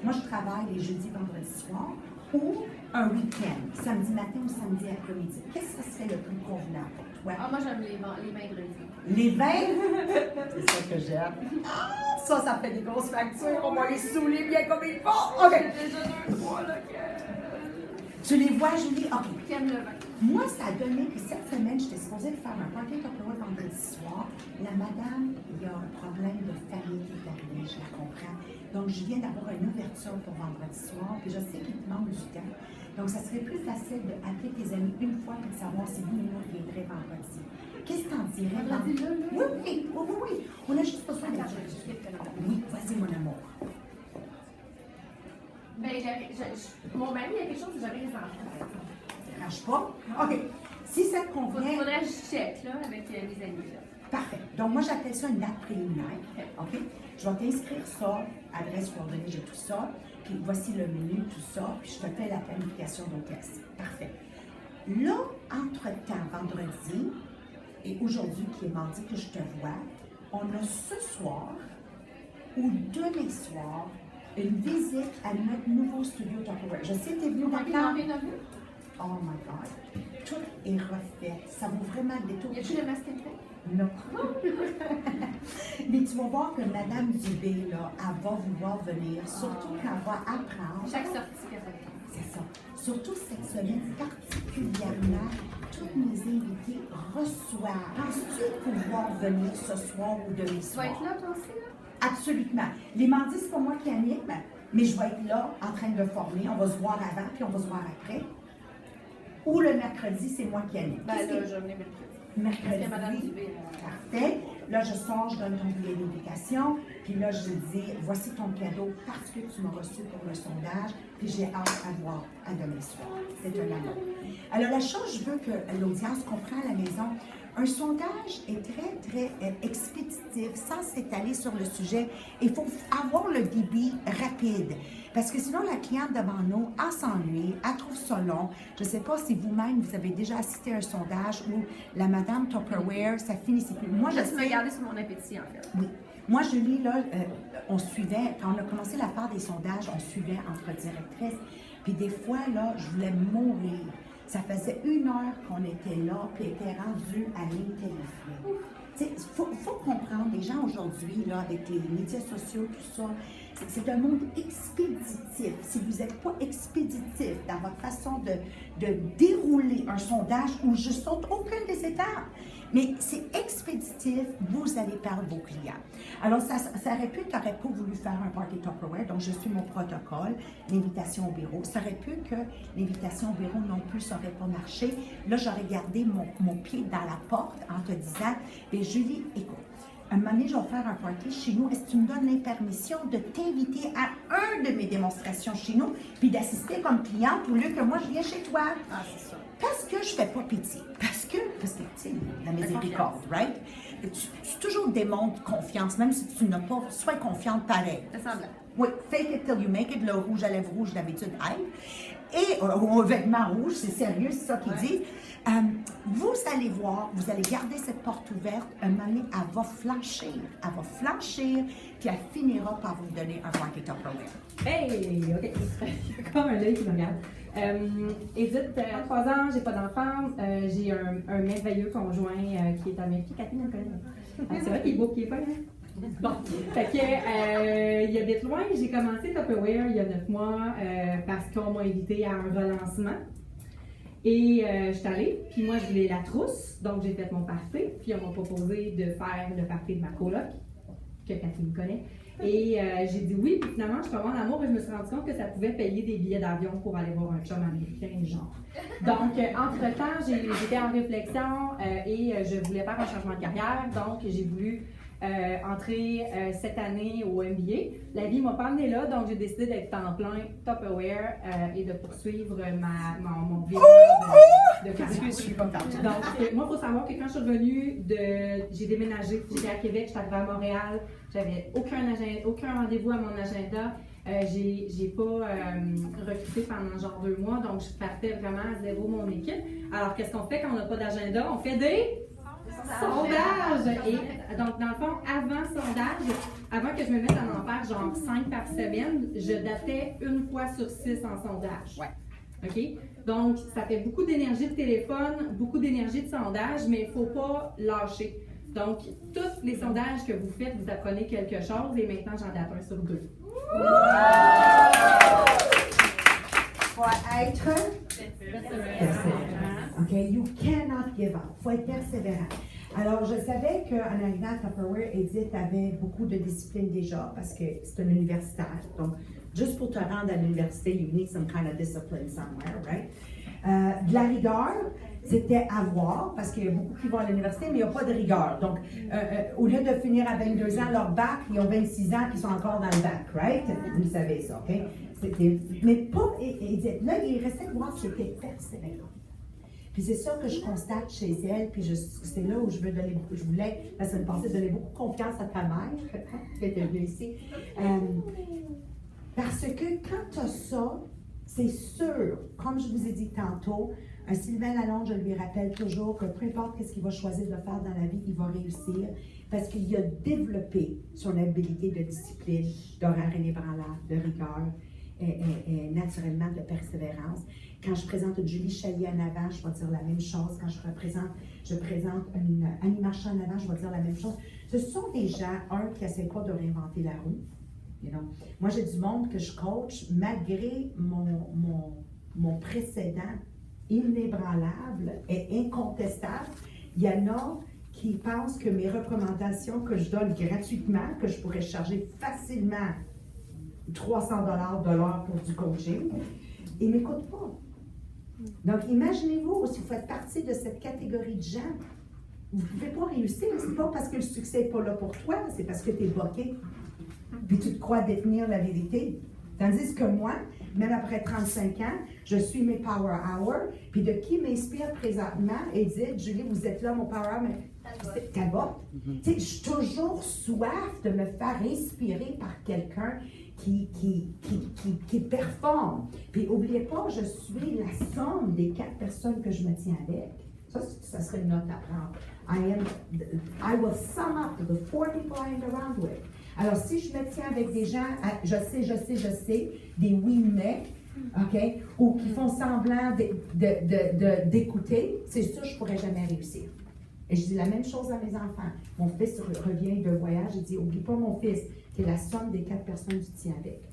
Moi, je travaille les jeudis, vendredis soirs. ou un week-end, samedi matin ou samedi après-midi? Qu'est-ce que serait le plus convenant pour toi? Ah, moi, j'aime les vendredis. Les vins? C'est ça que j'aime. Ah, ça fait des grosses factures. On va les saouler bien comme il faut. OK. J'ai déjà 2-3 là que... Tu les vois, Julie? OK. Qui aiment le vin. Moi, ça a donné que cette semaine, j'étais supposée de faire un party Tupperware vendredi soir. La madame, il y a un problème de famille qui est arrivé, je la comprends. Donc, je viens d'avoir une ouverture pour vendredi soir, puis je sais qu'il te manque du temps. Donc, ça serait plus facile d'appeler tes amis une fois et de savoir si vous et moi viendrez vendredi. Qu'est-ce que t'en dirais? Vendredi, là? Oui. On a juste besoin de... Oui, vas-y, mon amour. Ben, mon mari, il y a quelque chose que j'avais les enfants. Lâche pas. OK. Si ça te convient... Faudrait que je check, là, avec mes amis, là. Parfait. Donc, moi, j'appelle ça une date préliminaire. OK? Je vais t'inscrire ça, adresse, coordonnées, j'ai tout ça. Puis, voici le menu, tout ça. Puis, je te fais la planification d'hôtesse. Parfait. Là, entre-temps, vendredi et aujourd'hui, qui est mardi que je te vois, on a ce soir ou demain soir une visite à notre nouveau studio Tupperware. Je sais que tu es venu d'accord. Oh my God. Tout est refait. Ça vaut vraiment le détour. Y a-tu le masque fait? Non. Mais tu vas voir que Madame Dubé, là, elle va vouloir venir, surtout quand elle va apprendre. Chaque sortie qu'elle fait. C'est ça. Surtout cette semaine, particulièrement, tous mes invités reçoivent. Penses-tu pouvoir venir ce soir ou demain Tu vas soir? être là, toi aussi, là? Absolument. Les mardis, c'est pas moi qui anime, mais je vais être là en train de former. On va se voir avant, puis on va se voir après. Ou le mercredi, c'est moi qui anime. Ben là, je vais venir mercredi. Mercredi. Parce que Madame Dubé, Parfait. Là, je sors, je donne ton billet d'invitation. Puis là, je dis, voici ton cadeau parce que tu m'as reçu pour le sondage. Puis j'ai hâte à voir à demain soir. C'est un amour. Alors, la chose, je veux que l'audience comprenne à la maison. Un sondage est très expéditif, sans s'étaler sur le sujet. Il faut avoir le débit rapide. Parce que sinon, la cliente devant nous, elle s'ennuie, elle trouve ça long. Je ne sais pas si vous-même, vous avez déjà assisté à un sondage où la madame Tupperware, ça finissait plus. Moi, je me garder sur mon appétit, en fait. Oui. Moi, Julie, là, on suivait, quand on a commencé la part des sondages, on suivait entre directrices. Puis des fois, là, je voulais mourir. Ça faisait 1 heure qu'on était là, puis était rendu à l'intérim. Il faut comprendre, les gens aujourd'hui, là, avec les médias sociaux, tout ça, c'est un monde expéditif. Si vous n'êtes pas expéditif dans votre façon de dérouler un sondage où je saute aucune des étapes, mais c'est expéditif, vous allez perdre vos clients. Alors, ça aurait pu, tu n'aurais pas voulu faire un party Tupperware, donc je suis mon protocole, l'invitation au bureau. Ça aurait pu que l'invitation au bureau non plus, ça n'aurait pas marché. Là, j'aurais gardé mon pied dans la porte en te disant, bien, Julie, écoute, un moment donné, je vais faire un party chez nous. Est-ce que tu me donnes la permission de t'inviter à un de mes démonstrations chez nous, puis d'assister comme cliente au lieu que moi, je viens chez toi? Ah, c'est ça. Parce que je ne fais pas pitié. Parce que tu sais, la miséricorde, right? Tu toujours démontres confiance, même si tu n'as pas, sois confiante pareil. C'est semblant. Oui, fake it till you make it, le rouge à lèvres rouge d'habitude aide. Et un vêtement rouge, c'est sérieux, c'est ça qu'ils disent. Vous allez voir, vous allez garder cette porte ouverte, un moment donné, elle va flanchir. Elle va flanchir, puis elle finira par vous donner un party Tupperware. Hey! OK. Il y a comme un œil qui me regarde. Edith, 3 ans, j'ai pas d'enfant. J'ai un merveilleux conjoint qui est américain. Catherine, elle connaît. C'est vrai qu'il est beau, qu'il est pas, hein? Bon, fait que, il habite loin. J'ai commencé Tupperware il y a 9 mois parce qu'on m'a invité à un relancement. Et je suis allée, puis moi je voulais la trousse, donc j'ai fait mon party, puis on m'a proposé de faire le party de ma coloc, que Catherine connaît. Et j'ai dit oui, puis finalement je suis tombée en amour et je me suis rendu compte que ça pouvait payer des billets d'avion pour aller voir un chum américain, genre. Donc, entre-temps, j'étais en réflexion et je voulais faire un changement de carrière, donc j'ai voulu entrer cette année au MBA. La vie m'a pas amené là, donc j'ai décidé d'être temps plein Tupperware et de poursuivre mon vie de carrière. Je suis contente. Donc, moi, il faut savoir que quand je suis revenue, j'ai déménagé, j'étais à Québec, j'étais arrivée à Montréal, j'avais aucun rendez-vous à mon agenda. J'ai pas recruté pendant genre 2 mois, donc je partais vraiment à zéro mon équipe. Alors, qu'est-ce qu'on fait quand on n'a pas d'agenda? On fait des Sondage! Et donc, dans le fond, avant sondage, avant que je me mette à en faire genre 5 par semaine, je datais une fois sur 6 en sondage. Ouais. OK? Donc, ça fait beaucoup d'énergie de téléphone, beaucoup d'énergie de sondage, mais il ne faut pas lâcher. Donc, tous les sondages que vous faites, vous apprenez quelque chose et maintenant, j'en date 1 sur 2. Faut être persévérant. OK? You cannot give up. Faut être persévérant. Alors, je savais qu'en arrivant à Tupperware, Edith avait beaucoup de discipline déjà parce que c'est un universitaire. Donc, juste pour te rendre à l'université, you need some kind of discipline somewhere, right? De la rigueur, c'était avoir, parce qu'il y a beaucoup qui vont à l'université, mais il n'y a pas de rigueur. Donc, au lieu de finir à 22 ans leur bac, ils ont 26 ans qui sont encore dans le bac, right? Vous savez ça, OK? Mais pas, Edith, là, il restait de voir si c'était persévérant. Puis c'est ça que je constate chez elle, puis c'est là où je voulais, la semaine passée, donner beaucoup de confiance à ta mère, qui est venue ici. Parce que quand tu as ça, c'est sûr, comme je vous ai dit tantôt, un Sylvain Lalonde, je lui rappelle toujours que peu importe ce qu'il va choisir de faire dans la vie, il va réussir parce qu'il a développé son habilité de discipline, d'horaire inébranlable, de rigueur et naturellement de persévérance. Quand je présente Julie Chalier en avant, je vais dire la même chose. Quand je présente une Annie Marchand en avant, je vais dire la même chose. Ce sont des gens, qui n'essaient pas de réinventer la roue. You know? Moi, j'ai du monde que je coach, malgré mon précédent inébranlable et incontestable. Il y en a qui pensent que mes recommandations que je donne gratuitement, que je pourrais charger facilement 300 $ de l'heure pour du coaching, ils ne m'écoutent pas. Donc, imaginez-vous, si vous faites partie de cette catégorie de gens, vous ne pouvez pas réussir. Ce n'est pas parce que le succès n'est pas là pour toi, c'est parce que tu es bloqué. Puis tu te crois détenir la vérité. Tandis que moi, même après 35 ans, je suis mes Power Hour. Puis de qui m'inspire présentement, Edith, Julie, vous êtes là, mon Power Hour, mais c'est Talbot. Tu sais, je suis toujours soif de me faire inspirer par quelqu'un qui performe. Puis n'oubliez pas, je suis la somme des 4 personnes que je me tiens avec. Ça serait une note à prendre. I will sum up the 4 people I am around with. Alors, si je me tiens avec des gens, je sais, des oui mais, OK, ou qui font semblant d'écouter, c'est sûr, je ne pourrais jamais réussir. Et je dis la même chose à mes enfants. Mon fils revient de voyage, il dit, oublie pas mon fils, tu es la somme des 4 personnes que tu tiens avec.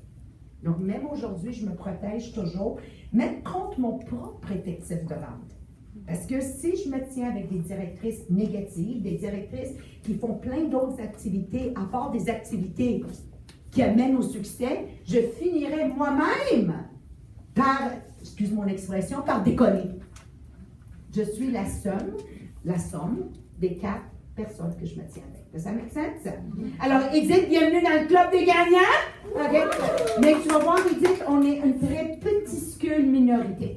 Donc, même aujourd'hui, je me protège toujours, même contre mon propre effectif de vente. Parce que si je me tiens avec des directrices négatives, des directrices qui font plein d'autres activités, à part des activités qui amènent au succès, je finirai moi-même par, excuse mon expression, par décoller. Je suis la somme des 4 personnes que je me tiens avec. Does that make sense? Alors, Edith, bienvenue dans le club des gagnants. Okay? Mais tu vas voir, Edith, on est une très petite minorité.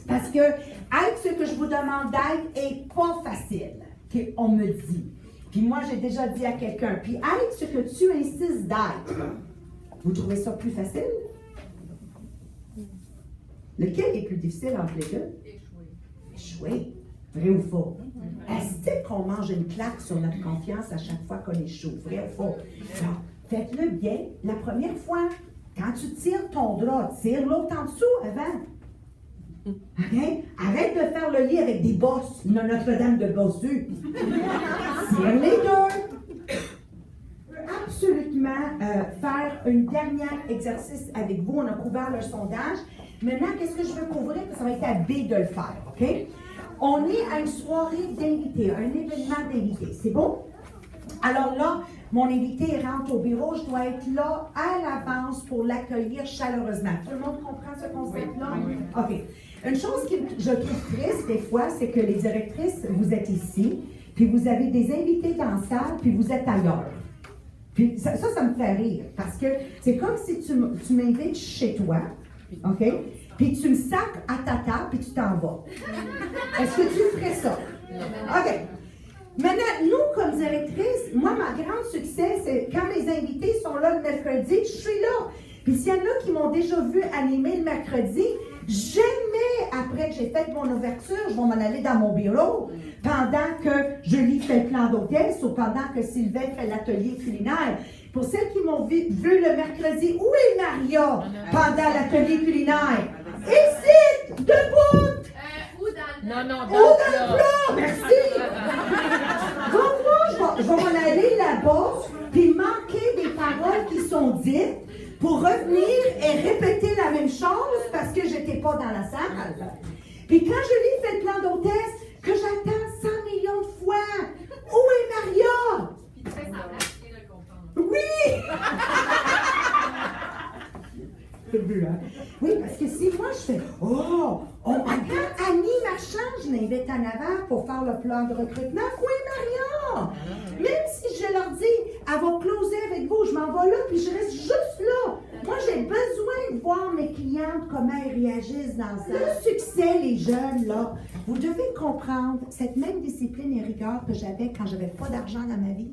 Parce que être ce que je vous demande d'être n'est pas facile, qu'on me dit. Puis moi, j'ai déjà dit à quelqu'un, puis être ce que tu insistes d'être, vous trouvez ça plus facile? Lequel est plus difficile entre les deux? Échouer. Vrai ou faux? Est-ce qu'on mange une claque sur notre confiance à chaque fois qu'on échoue? Vrai ou faux? Alors, faites-le bien. La première fois, quand tu tires ton drap, tire l'autre en dessous avant. Okay? Arrête de faire le lit avec des bosses. Il y a Notre-Dame de Bossu. Tire les deux. Absolument faire un dernier exercice avec vous. On a couvert le sondage. Maintenant, qu'est-ce que je veux couvrir? Ça va être à B de le faire. OK? On est à une soirée d'invités, un événement d'invités. C'est bon? Alors là, mon invité rentre au bureau, je dois être là à l'avance pour l'accueillir chaleureusement. Tout le monde comprend ce concept-là? Oui. OK. Une chose que je trouve triste des fois, c'est que les directrices, vous êtes ici, puis vous avez des invités dans la salle, puis vous êtes ailleurs. Puis ça me fait rire, parce que c'est comme si tu m'invites chez toi, OK? Puis tu me sacres à ta table, puis tu t'en vas. Est-ce que tu ferais ça? OK. Maintenant, nous, comme directrice, moi, ma grande succès, c'est quand mes invités sont là le mercredi, je suis là. Puis s'il y en a qui m'ont déjà vu animer le mercredi, Jamais, après que j'ai fait mon ouverture, je vais m'en aller dans mon bureau pendant que Julie fait le plan d'hôtesse ou pendant que Sylvain fait l'atelier culinaire. Pour celles qui m'ont vu le mercredi, où est Maria pendant l'atelier culinaire? Ici, debout! Ou dans le... Non, Ou dans le plat! Merci! Donc moi, je vais m'en aller là-bas, puis manquer des paroles qui sont dites pour revenir et répéter la même chose parce que j'étais pas dans la salle. Puis quand Julie fait le plan d'hôtesse, que j'attends 100 millions de fois, où est Maria? Puis tu fais semblant de le comprendre. Oui! C'est vu, hein? Oui, parce que si moi je fais attends, Annie Marchand, je l'invite en avant pour faire le plan de recrutement. Oui, Maria! Même si je leur dis, elle va closer avec vous, je m'en vais là, puis je reste juste là. Moi, j'ai besoin de voir mes clientes, comment elles réagissent dans ça. Le succès, les jeunes, là, vous devez comprendre cette même discipline et rigueur que j'avais quand j'avais pas d'argent dans ma vie.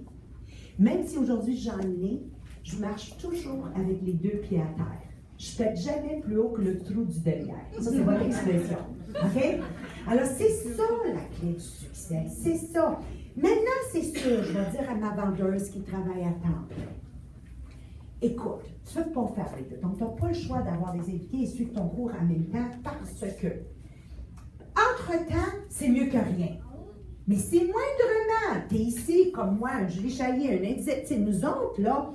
Même si aujourd'hui j'en ai, je marche toujours avec les deux pieds à terre. Je ne pète jamais plus haut que le trou du derrière. Ça, c'est votre expression. OK? Alors, c'est ça la clé du succès. C'est ça. Maintenant, c'est sûr, je vais dire à ma vendeuse qui travaille à temps plein. Écoute, tu ne peux pas faire les deux. Donc, tu n'as pas le choix d'avoir des invités et suivre ton cours en même temps parce que, entre-temps, c'est mieux que rien. Mais si moindrement, tu es ici, comme moi, Julie Chaillier, un indice, nous autres, là,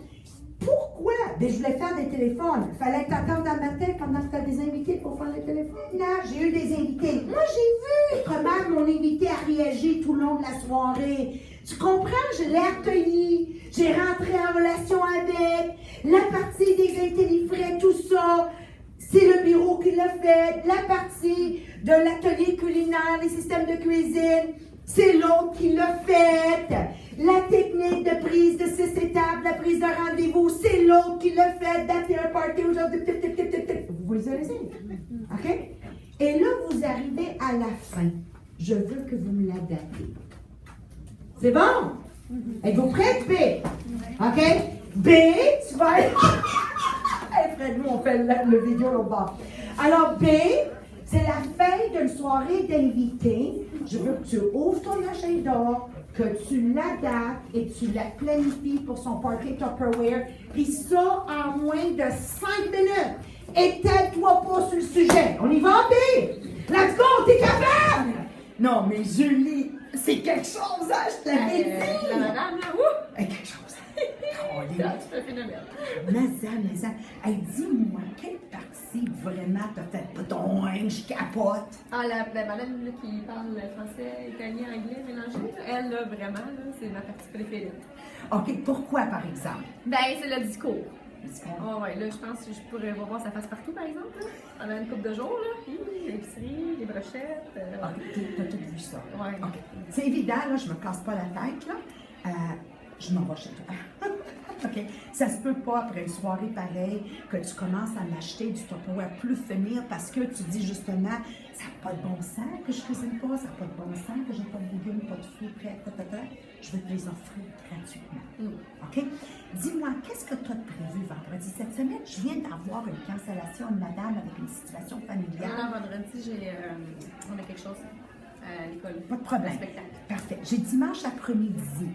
pourquoi? Ben, je voulais faire des téléphones. Il fallait t'attendre dans le matin pendant que tu as des invités pour faire les téléphones. Non, j'ai eu des invités. Moi, j'ai vu comment mon invité a réagi tout le long de la soirée. Tu comprends? Je l'ai accueilli. J'ai rentré en relation avec. La partie des intellifrais, tout ça, c'est le bureau qui l'a fait. La partie de l'atelier culinaire, les systèmes de cuisine, c'est l'autre qui l'a fait. La technique de prise de 6 étapes, la prise de rendez-vous, c'est l'autre qui l'a fait. Dater un party aujourd'hui. Vous visualisez? OK? Et là, vous arrivez à la fin. Je veux que vous me la datez. C'est bon? Êtes-vous prêts, B? OK? B, tu vas être... Hey, Fred, nous, on fait le vidéo au bas. Alors, B, c'est la veille d'une soirée d'invités. Je veux que tu ouvres ton agenda, que tu l'adaptes et tu la planifies pour son party Tupperware. Puis ça, en moins de 5 minutes. Étale-toi pas sur le sujet. On y va, B? Let's go, t'es capable? Non, mais Julie, c'est quelque chose, hein? Je te l'avais dit. La madame, là, ouh! Quelque chose. C'est un phénomène. Mais hey, dis-moi, quelle partie vraiment t'as fait je capote? Ah, la madame là, qui parle français, italien, anglais mélangé, elle, là, vraiment, là, c'est ma partie préférée. OK, pourquoi, par exemple? Ben, c'est le discours. Ah ouais, là, je pense que je pourrais voir sa face partout, par exemple, là, pendant une couple de jours, là. L'épicerie, les brochettes. OK, t'as tout vu ça. Ouais. OK. C'est évident, là, je me casse pas la tête, là. Je m'en vais chez toi. OK. Ça se peut pas, après une soirée pareille, que tu commences à m'acheter du Tupperware plus finir parce que tu dis justement, ça n'a pas de bon sens que je cuisine pas, ça n'a pas de bon sens que j'ai pas de légumes, pas de fruits prêts, je vais te les offrir gratuitement. OK? Dis-moi, qu'est-ce que tu as prévu vendredi? Cette semaine, je viens d'avoir une cancellation de madame avec une situation familiale. Non, vendredi, on a quelque chose à l'école. Pas de problème. Un spectacle. Parfait. J'ai dimanche après-midi,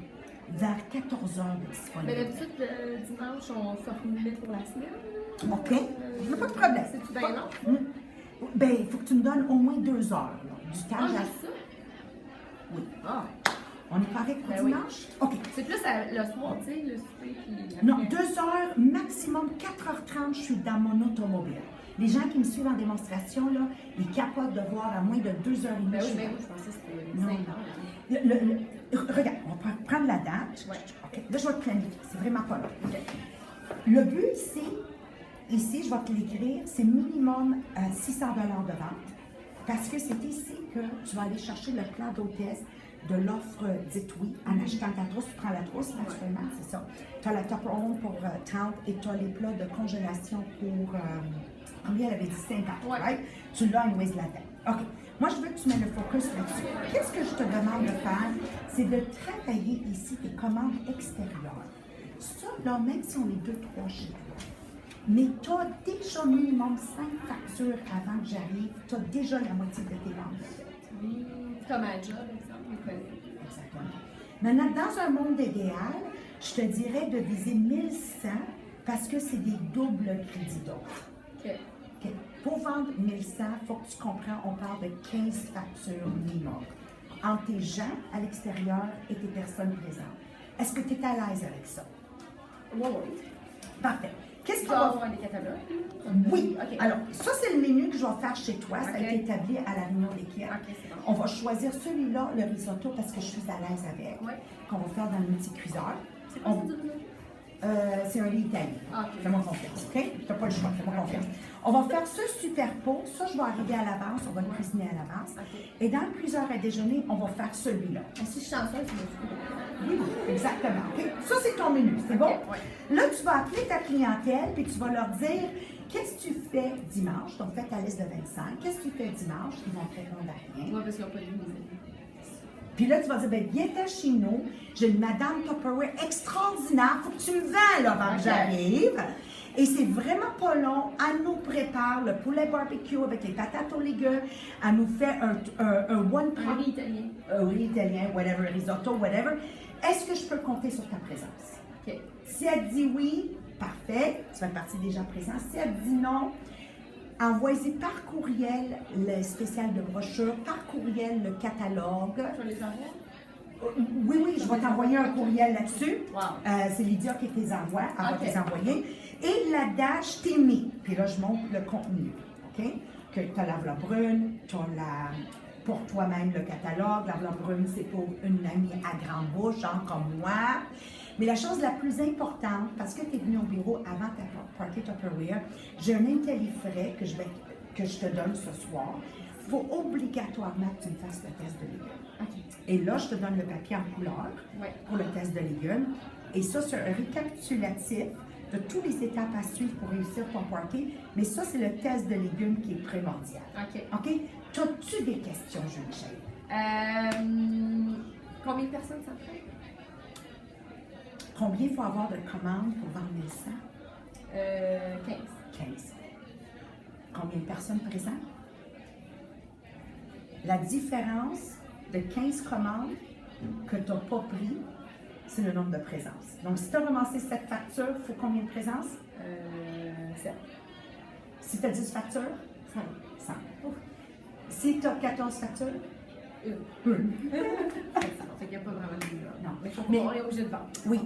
vers 14h de disponible. Mais d'habitude, le dimanche, on se remet pour la semaine. OK. Pas de problème. C'est-tu bien long? Ben, il faut que tu me donnes au moins 2 heures là, du temps. Ah, juste ça? Oui. Ah. On est correct pour Ben oui. dimanche? OK. C'est plus le soir, tu sais, le souper, puis... Non, 2 heures, maximum 4h30, je suis dans mon automobile. Les gens qui me suivent en démonstration, là, ils capotent de voir à moins de 2h30. Ben oui, je pensais que c'était Non, 5 non. heures. Regarde, on va prendre la date. Ouais. OK, là, je vais te planifier. C'est vraiment pas long. Le but ici, je vais te l'écrire, c'est minimum 600 $ de vente. Parce que c'est ici que tu vas aller chercher le plan d'hôtesse de l'offre Dites oui en achetant ta trousse. Tu prends la trousse, naturellement, c'est ça. Tu as la Tupperware pour tente et tu as les plats de congélation pour, combien elle avait dit, 50, right? Tu l'as anyways là-dedans. OK. Moi, je veux que tu mettes le focus là-dessus. Qu'est-ce que je te demande de faire? C'est de travailler ici tes commandes extérieures. Ça, là, même si on est 2-3 chez toi, mais tu as déjà minimum 5 factures avant que j'arrive. Tu as déjà la moitié de tes ventes. Comme un job, exemple, ou quoi? Exactement. Maintenant, dans un monde idéal, je te dirais de viser 1100 parce que c'est des doubles crédits d'offres. OK. OK. Pour vendre 1100, il faut que tu comprends, on parle de 15 factures minimum entre tes gens à l'extérieur et tes personnes présentes. Est-ce que tu es à l'aise avec ça? Oui, oui. Parfait. Qu'est-ce Tu qu'on vas va avoir des catalogues? Oui. OK. Alors, ça, c'est le menu que je vais faire chez toi. Ça a OK. été établi à la réunion d'équipe. OK, c'est bon. On va choisir celui-là, le risotto, parce que je suis à l'aise avec. Oui. Qu'on va faire dans le multicuiseur. C'est quoi On- ça, du risotto? C'est un lit italien. Ah, OK. Fais-moi confiance, OK? Tu n'as pas le choix, fais-moi confiance. On va faire ce super pot. Ça, je vais arriver à l'avance. On va le cuisiner à l'avance. OK. Et dans le cuiseur à déjeuner, on va faire celui-là. Si je suis chanceuse, je me suis. Oui, exactement. OK? Ça, c'est ton menu. C'est bon? ouais. Là, tu vas appeler ta clientèle puis tu vas leur dire qu'est-ce que tu fais dimanche. Donc, fais ta liste de 25. Qu'est-ce que tu fais dimanche? Ils vont te répondre à rien. Moi, parce qu'ils n'ont pas de musique. Puis là, tu vas dire, ben, viens-t'en chez nous. J'ai une madame Tupperware extraordinaire. Faut que tu me vends, là, avant que j'arrive. Et c'est vraiment pas long. Elle nous prépare le poulet barbecue avec les patates aux légumes. Elle nous fait un one pot. Un riz italien. Un riz italien, whatever, risotto, whatever. Est-ce que je peux compter sur ta présence? OK. Si elle dit oui, parfait. Tu fais partie des gens présents. Si elle dit non, envoyez par courriel le spécial de brochure, par courriel le catalogue. Je vais les envoyer. Oui, je vais t'envoyer un courriel là-dessus. Wow. C'est Lydia qui te les envoie. Elle va OK. te les envoyer. Et la dash, t'es mis. Puis là, je montre le contenu. OK? Que tu as la vla brune, tu as pour toi-même le catalogue. La vla brune, c'est pour une amie à grande bouche, genre comme moi. Mais la chose la plus importante, parce que tu es venu au bureau avant ta party Tupperware, j'ai un intellifrais que je te donne ce soir. Il faut obligatoirement que tu me fasses le test de légumes. OK. Et là, je te donne le papier en couleur Ouais. pour le test de légumes. Et ça, c'est un récapitulatif de toutes les étapes à suivre pour réussir ton party. Mais ça, c'est le test de légumes qui est primordial. OK. OK? As-tu des questions, Julie-Michel? Combien de personnes ça fait? Combien il faut avoir de commandes pour vendre 1100? 15. 15. Combien de personnes présentes? La différence de 15 commandes que tu n'as pas pris, c'est le nombre de présences. Donc, si tu as ramassé 7 factures, il faut combien de présences? 7. Si tu as 10 factures? 5. 100. Si tu as 14 factures? Une. Une. Fait qu'il n'y a pas vraiment de douleur. Non. Mais il faut Mais- qu'on est obligé de vendre. Oui.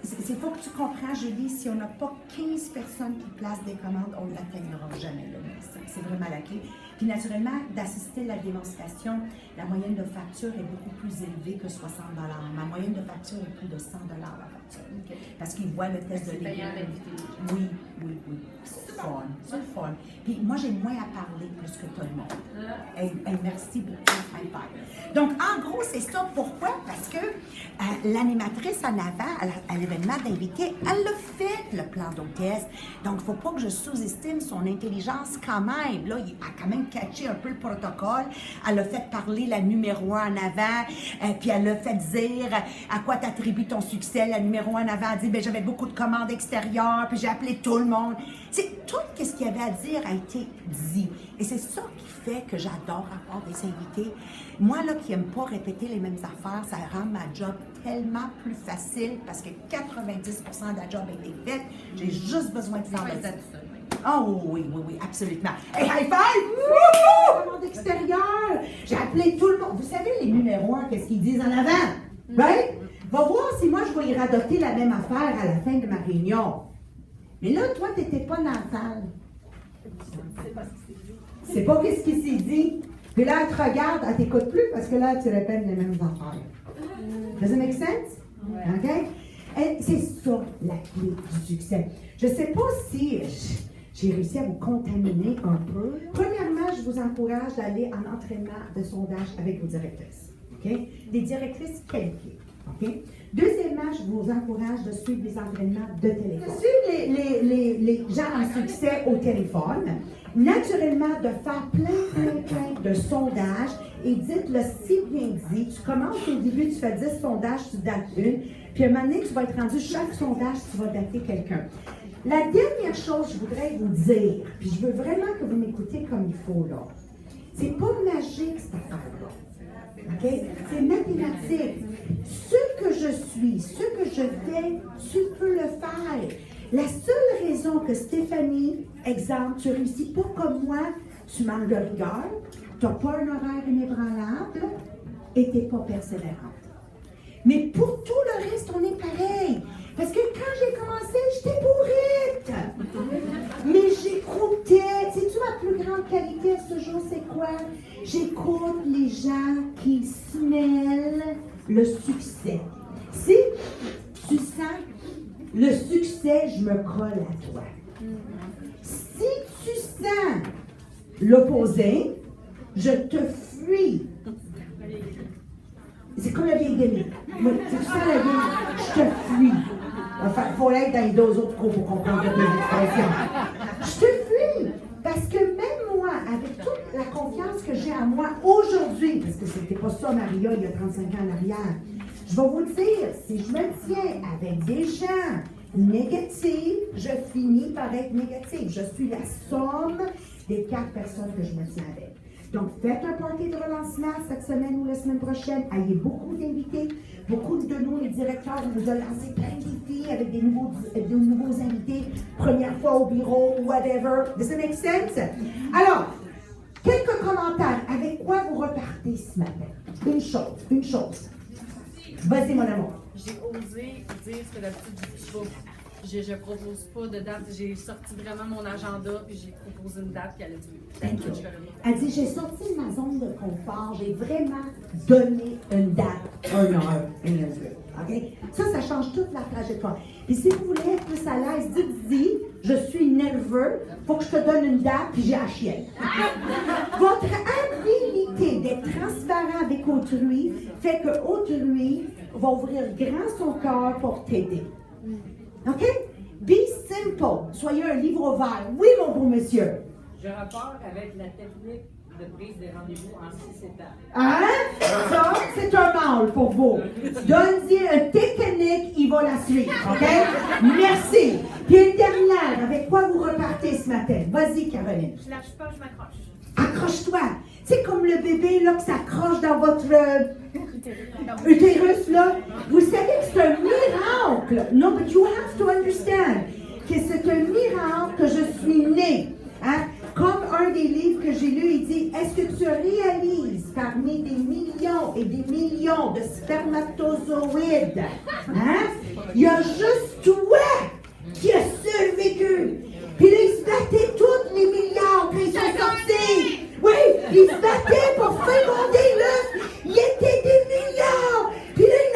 C'est faut que tu comprends, Julie, si on n'a pas 15 personnes qui placent des commandes, on ne l'atteindra jamais, le 1100. C'est vraiment la clé. Puis naturellement, d'assister à la démonstration, la moyenne de facture est beaucoup plus élevée que 60 $. Ma moyenne de facture est plus de 100 $ la facture. OK. Parce qu'ils voient le test de C'est payant légumes. d'inviter. Oui, oui, oui. C'est le fun. C'est le fun. Puis moi, j'ai moins à parler plus que tout le monde. Hey, merci beaucoup, high five. Donc, en gros, c'est ça. Pourquoi? Parce que l'animatrice en avant, à l'événement d'invité, elle l'a fait, le plan d'hôtesse. Donc, il ne faut pas que je sous-estime son intelligence quand même. Là, il a quand même catché un peu le protocole. Elle a fait parler la numéro 1 en avant, puis elle a fait dire à quoi tu attribues ton succès. La numéro 1 en avant a dit, ben j'avais beaucoup de commandes extérieures, puis j'ai appelé tout le monde. C'est tout ce qu'il y avait à dire a été dit. Et c'est ça qui fait que j'adore avoir des invités. Moi, là, qui n'aime pas répéter les mêmes affaires, ça rend ma job tellement plus facile parce que 90% de la job a été faite. J'ai juste besoin de faire le Oh oui, oui, oui, absolument. Hey, high five! Wouhou! Commande extérieure! J'ai appelé tout le monde. Vous savez, les numéros 1, qu'est-ce qu'ils disent en avant? Right? Va voir si moi, je vais y radoter la même affaire à la fin de ma réunion. Mais là, toi, tu n'étais pas dans la salle. C'est pas ce qui s'est dit. Puis là, elle te regarde, elle t'écoute plus parce que là, tu répètes les mêmes affaires. Does it make sense? OK? Et c'est ça, la clé du succès. Je ne sais pas si j'ai réussi à vous contaminer un peu. Premièrement, je vous encourage d'aller en entraînement de sondage avec vos directrices. OK? Des directrices qualifiées. OK? Deuxièmement, je vous encourage de suivre des entraînements de téléphone. Suivre les gens en succès au téléphone. Naturellement, de faire plein de sondages. Et dites-le si bien dit. Tu commences au début, tu fais 10 sondages, tu dates une. Puis à un moment donné, tu vas être rendu, chaque sondage, tu vas dater quelqu'un. La dernière chose que je voudrais vous dire, puis je veux vraiment que vous m'écoutiez comme il faut, là. C'est pas magique, cette affaire-là. OK? C'est mathématique. Ce que je suis, ce que je fais, tu peux le faire. La seule raison que Stéphanie, exemple, tu réussis pas comme moi, tu manques de rigueur, tu n'as pas un horaire inébranlable et tu n'es pas persévérante. Mais pour tout le reste, on est pareil. Parce que quand j'ai commencé, j'étais bourrite. Mais j'écoutais. Sais-tu ma plus grande qualité ce jour, c'est quoi? J'écoute les gens qui smellent le succès. Si tu sens le succès, je me colle à toi. Si tu sens l'opposé, je te fuis. C'est comme la vieille demi. Moi, tu sens la vieille, je te fuis. Enfin, il faut être dans les deux autres cours pour comprendre les expressions. Je te fuis. Parce que même moi, avec toute la confiance que j'ai en moi aujourd'hui, parce que c'était pas ça, Maria, il y a 35 ans en arrière, je vais vous dire, si je me tiens avec des gens négatifs, je finis par être négative. Je suis la somme des 4 personnes que je me tiens avec. Donc, faites un party de relancement cette semaine ou la semaine prochaine. Ayez beaucoup d'invités. Beaucoup de nous, les directeurs, on vous a lancé plein de défis avec des nouveaux invités. Première fois au bureau, whatever. Does that make sense? Alors, quelques commentaires. Avec quoi vous repartez ce matin? Une chose. Vas-y, mon amour. J'ai osé dire ce que d'habitude je dis pas. Je propose pas de date. J'ai sorti vraiment mon agenda puis j'ai proposé une date puis elle a dit Thank you. Elle dit, j'ai sorti de ma zone de confort, j'ai vraiment donné une date, une heure, une lieu. OK? Ça change toute la trajectoire. Et si vous voulez être plus à l'aise, dites-y, je suis nerveux, il faut que je te donne une date, puis j'ai la chienne. Votre habilité d'être transparent avec autrui fait que autrui va ouvrir grand son cœur pour t'aider. OK? Be simple. Soyez un livre ouvert. Oui, mon beau monsieur. Je rapporte avec la technique de prise des rendez-vous en 6 étapes. Hein? Ça, c'est un mal pour vous. Donne-y une technique, il va la suivre. OK? Merci. Puis une dernière, avec quoi vous repartez ce matin? Vas-y, Caroline. Je lâche pas, je m'accroche. Accroche-toi. C'est comme le bébé là, qui s'accroche dans votre utérus, là. Vous savez que c'est un miracle. No, but you have to understand que c'est un miracle que je suis née. Hein? Comme un des livres que j'ai lu, il dit, est-ce que tu réalises parmi des millions et des millions de spermatozoïdes, hein? Il y a juste toi qui as survécu. Puis là, ils se battaient tous les milliards quand ils sont sortis. Oui, ils se battaient pour féconder l'œuf. Il était des milliards. Puis là, ils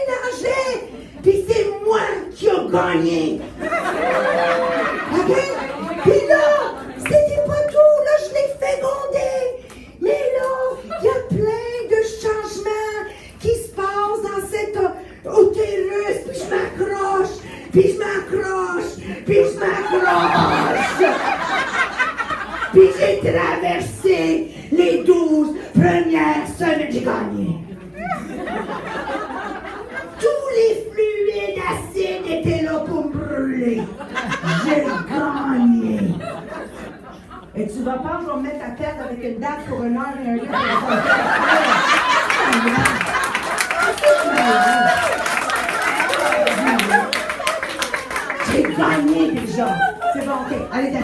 nageaient. Puis c'est moi qui ai gagné. OK? Puis là, c'était pas tout. Là, je l'ai fécondé. Mais là, il y a plein de changements qui se passent dans cet utérus. Puis je m'accroche. Puis j'ai traversé les 12 premières semaines. J'ai gagné. Tous les fluides acides étaient là pour me brûler. J'ai gagné. Et tu vas pas, je vais me mettre à tête avec une date pour une heure et un quart. J'ai gagné déjà. C'est bon, ok. Allez, t'as